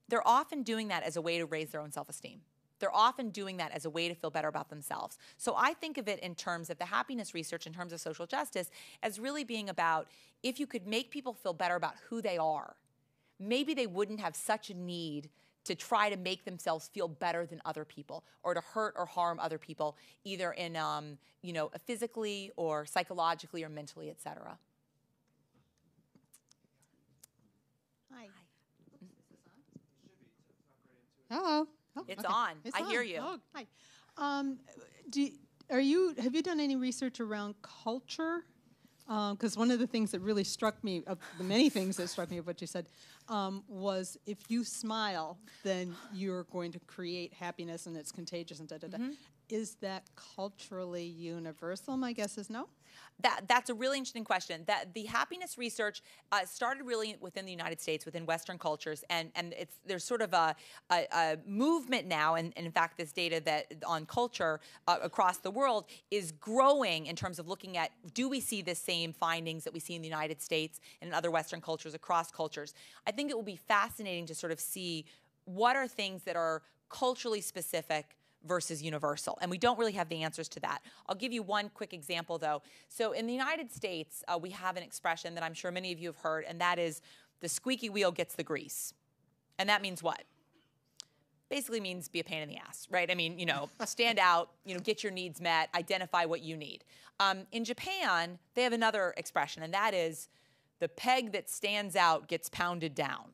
they're often doing that as a way to raise their own self-esteem. They're often doing that as a way to feel better about themselves. So I think of it in terms of the happiness research, in terms of social justice, as really being about if you could make people feel better about who they are, maybe they wouldn't have such a need to try to make themselves feel better than other people, or to hurt or harm other people, either in, you know, physically or psychologically or mentally, et cetera. Hi. Hello. Oh, It's okay. on. It's I on. hear you. Oh, hi. Have you done any research around culture? Because one of the things that really struck me, of the many things that struck me of what you said, was if you smile, then you're going to create happiness and it's contagious and da-da-da. Is that culturally universal? My guess is no. That's a really interesting question. That the happiness research started really within the United States, within Western cultures, and there's sort of a movement now, and in fact this data that on culture across the world is growing in terms of looking at, do we see the same findings that we see in the United States and in other Western cultures, across cultures. I think it will be fascinating to sort of see what are things that are culturally specific versus universal. And we don't really have the answers to that. I'll give you one quick example, though. So in the United States, we have an expression that I'm sure many of you have heard, and that is the squeaky wheel gets the grease. And that means what? Basically means be a pain in the ass, right? I mean, you know, stand out, you know, get your needs met, identify what you need. In Japan, they have another expression, and that is the peg that stands out gets pounded down.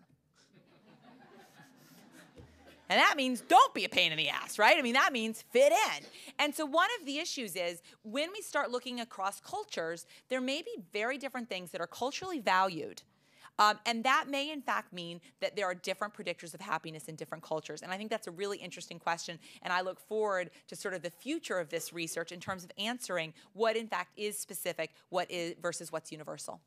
And that means don't be a pain in the ass, right? I mean, that means fit in. And so one of the issues is when we start looking across cultures, there may be very different things that are culturally valued. And that may, in fact, mean that there are different predictors of happiness in different cultures. And I think that's a really interesting question. And I look forward to sort of the future of this research in terms of answering what, in fact, is specific, what is versus what's universal.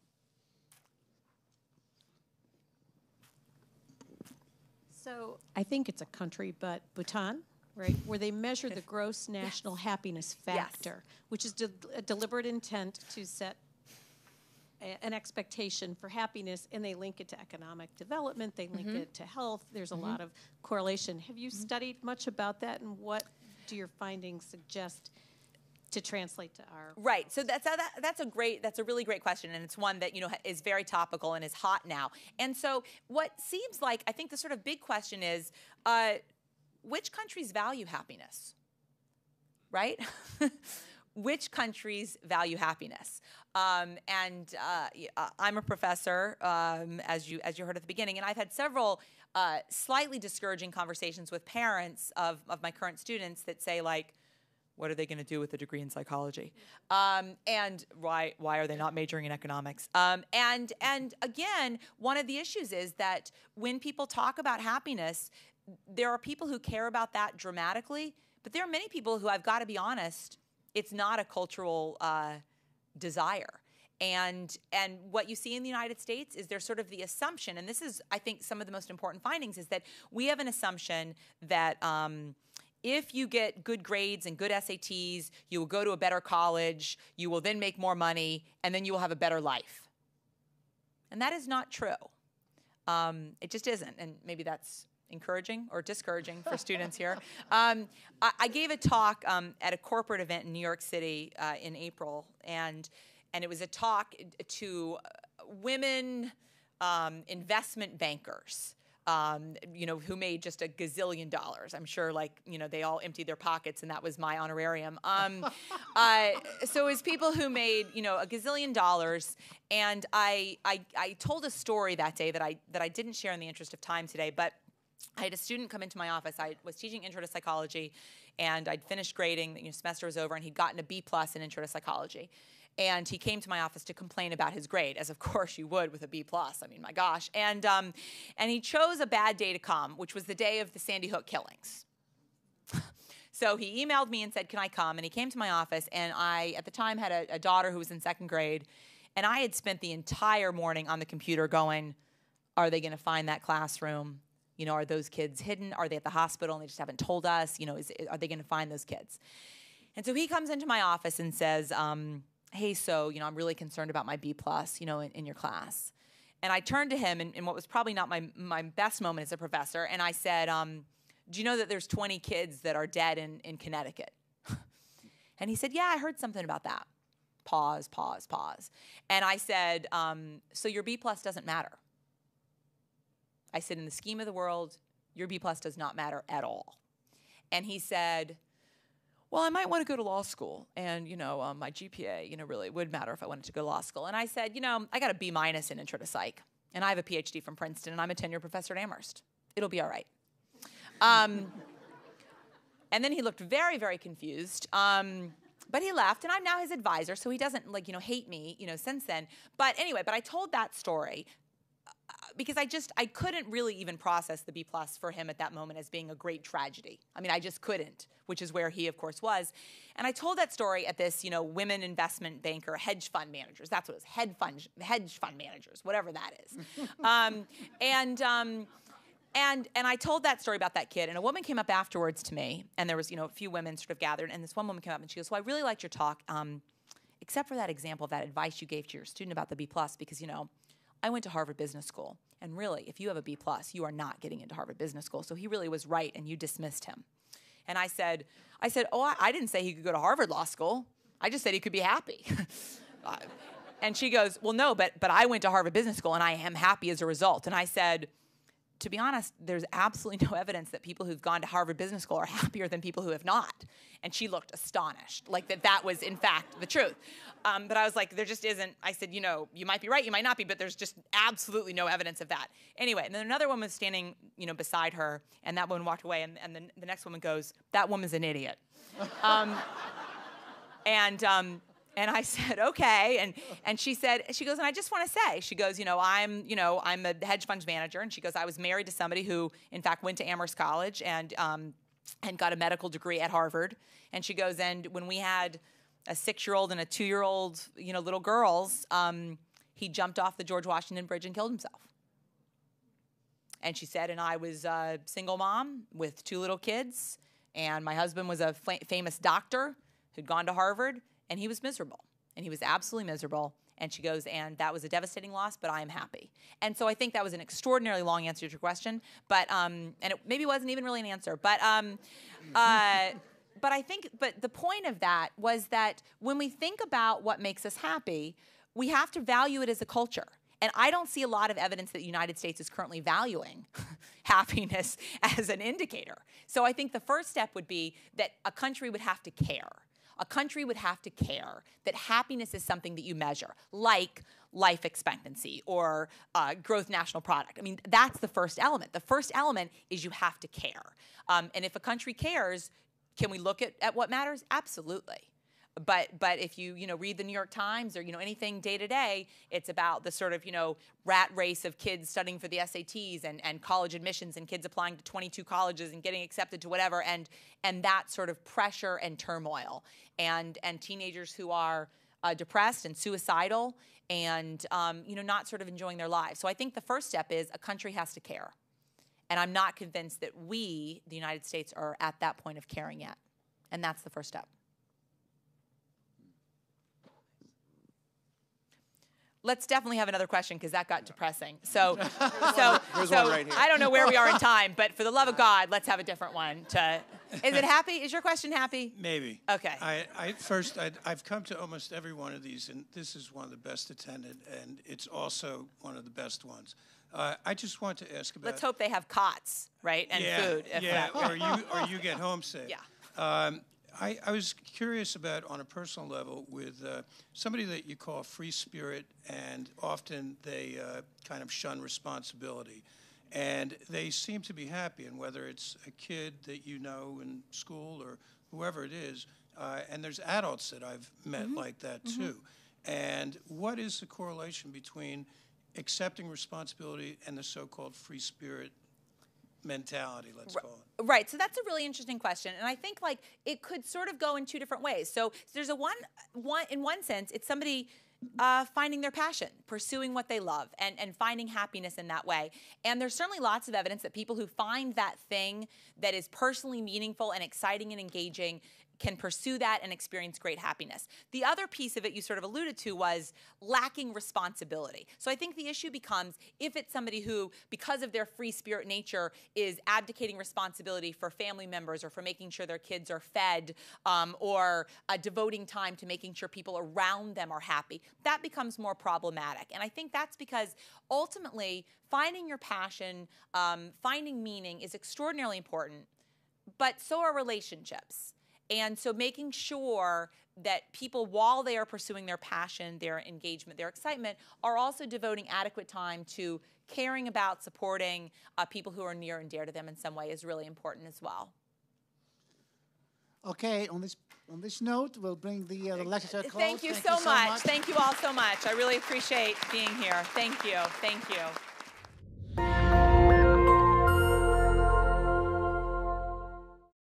So I think it's a country, but Bhutan, right, where they measure the gross national happiness factor, which is a deliberate intent to set an expectation for happiness, and they link it to economic development, they link it to health. There's a lot of correlation. Have you studied much about that, and what do your findings suggest to translate to our right? So that's a really great question, and it's one that, you know, is very topical and is hot now. And so what seems like, I think the sort of big question is, which countries value happiness, right? Which countries value happiness? I'm a professor, as you heard at the beginning, and I've had several slightly discouraging conversations with parents of my current students that say, like, what are they going to do with a degree in psychology? And why are they not majoring in economics? And again, one of the issues is that when people talk about happiness, there are people who care about that dramatically, but there are many people who, I've got to be honest, it's not a cultural desire. And what you see in the United States is there's sort of the assumption, and this is, I think, some of the most important findings, is that we have an assumption that if you get good grades and good SATs, you will go to a better college, you will then make more money, and then you will have a better life. And that is not true. It just isn't, and maybe that's encouraging or discouraging for students here. I gave a talk at a corporate event in New York City in April, and it was a talk to women investment bankers. Who made just a gazillion dollars. I'm sure, they all emptied their pockets, and that was my honorarium. So it was people who made, a gazillion dollars, and I told a story that day that I didn't share in the interest of time today, but I had a student come into my office. I was teaching Intro to Psychology, and I'd finished grading. The semester was over, and he'd gotten a B+ in Intro to Psychology. And he came to my office to complain about his grade, as of course you would with a B+. I mean, my gosh. And he chose a bad day to come, which was the day of the Sandy Hook killings. So he emailed me and said, can I come? And he came to my office, and I, at the time, had a daughter who was in 2nd grade, and I had spent the entire morning on the computer going, are they going to find that classroom? Are those kids hidden? Are they at the hospital and they just haven't told us? Are they going to find those kids? And so he comes into my office and says, hey, so, I'm really concerned about my B+, in your class. And I turned to him in what was probably not my best moment as a professor, and I said, do you know that there's 20 kids that are dead in Connecticut? And he said, yeah, I heard something about that. Pause, pause, pause. And I said, so your B+ doesn't matter. I said, in the scheme of the world, your B+ does not matter at all. And he said, well, I might want to go to law school, and, my GPA, really would matter if I wanted to go to law school. And I said, I got a B- in Intro to Psych, and I have a PhD from Princeton, and I'm a tenure professor at Amherst. It'll be all right. And then he looked very, very confused, but he left, and I'm now his advisor, so he doesn't, hate me, since then. But anyway, I told that story because I couldn't really even process the B+ for him at that moment as being a great tragedy. I mean, I just couldn't, which is where he, of course, was. And I told that story at this, women investment banker, hedge fund managers. That's what it was, hedge fund managers, whatever that is. And I told that story about that kid, and a woman came up afterwards to me, and there was, a few women sort of gathered, and this one woman came up, and she goes, well, I really liked your talk, except for that example of that advice you gave to your student about the B+, because, I went to Harvard Business School, and really, if you have a B+, you are not getting into Harvard Business School. So he really was right, and you dismissed him. And I said, oh, I didn't say he could go to Harvard Law School. I just said he could be happy. And she goes, well, no, but I went to Harvard Business School, and I am happy as a result. And I said, to be honest, there's absolutely no evidence that people who've gone to Harvard Business School are happier than people who have not. And she looked astonished, that was, in fact, the truth. But I was like, there just isn't. I said, you might be right, you might not be, but there's just absolutely no evidence of that. Anyway, and then another woman was standing, beside her, and that woman walked away, and the next woman goes, that woman's an idiot. And I said, okay. And she goes, and I just want to say, she goes, I'm a hedge fund manager. And she goes, I was married to somebody who, in fact, went to Amherst College and got a medical degree at Harvard. And she goes, and when we had a 6-year-old and a 2-year-old, little girls, he jumped off the George Washington Bridge and killed himself. And she said, and I was a single mom with 2 little kids, and my husband was a famous doctor who'd gone to Harvard. And he was miserable, and he was absolutely miserable. And she goes, and that was a devastating loss, but I am happy. And so I think that was an extraordinarily long answer to your question, but and it maybe wasn't even really an answer, but I think, but the point of that was that when we think about what makes us happy, we have to value it as a culture. And I don't see a lot of evidence that the United States is currently valuing happiness as an indicator. So I think the first step would be that a country would have to care. A country would have to care that happiness is something that you measure, like life expectancy or growth national product. I mean, that's the first element. The first element is you have to care. And if a country cares, can we look at what matters? Absolutely. But if you read the New York Times or anything day to day, it's about the sort of rat race of kids studying for the SATs and college admissions and kids applying to 22 colleges and getting accepted to whatever and that sort of pressure and turmoil and teenagers who are depressed and suicidal and not sort of enjoying their lives. So I think the first step is a country has to care, and I'm not convinced that we, the United States, are at that point of caring yet, and that's the first step. Let's definitely have another question because that got depressing. So, There's one right here. I don't know where we are in time, but for the love of God, let's have a different one. Is it happy? Is your question happy? Maybe. Okay. I've come to almost every one of these, and this is one of the best attended, and it's also one of the best ones. I just want to ask about. Let's hope they have cots, right, and food. Or you get homesick. Yeah. I was curious about, on a personal level, with somebody that you call free spirit, and often they kind of shun responsibility. And they seem to be happy, and whether it's a kid that you know in school or whoever it is, and there's adults that I've met like that too. And what is the correlation between accepting responsibility and the so-called free spirit mentality, let's call it? Right. So that's a really interesting question, and I think like it could sort of go in two different ways. So there's in one sense, it's somebody finding their passion, pursuing what they love, and finding happiness in that way. And there's certainly lots of evidence that people who find that thing that is personally meaningful and exciting and engaging can pursue that and experience great happiness. The other piece of it you sort of alluded to was lacking responsibility. So I think the issue becomes if it's somebody who, because of their free spirit nature, is abdicating responsibility for family members or for making sure their kids are fed or devoting time to making sure people around them are happy, that becomes more problematic. And I think that's because ultimately finding your passion, finding meaning is extraordinarily important, but so are relationships. And so making sure that people, while they are pursuing their passion, their engagement, their excitement, are also devoting adequate time to caring about, supporting people who are near and dear to them in some way is really important as well. Okay, on this note, we'll bring the lecture to a close. Thank you so much. Thank you all so much. I really appreciate being here. Thank you. Thank you.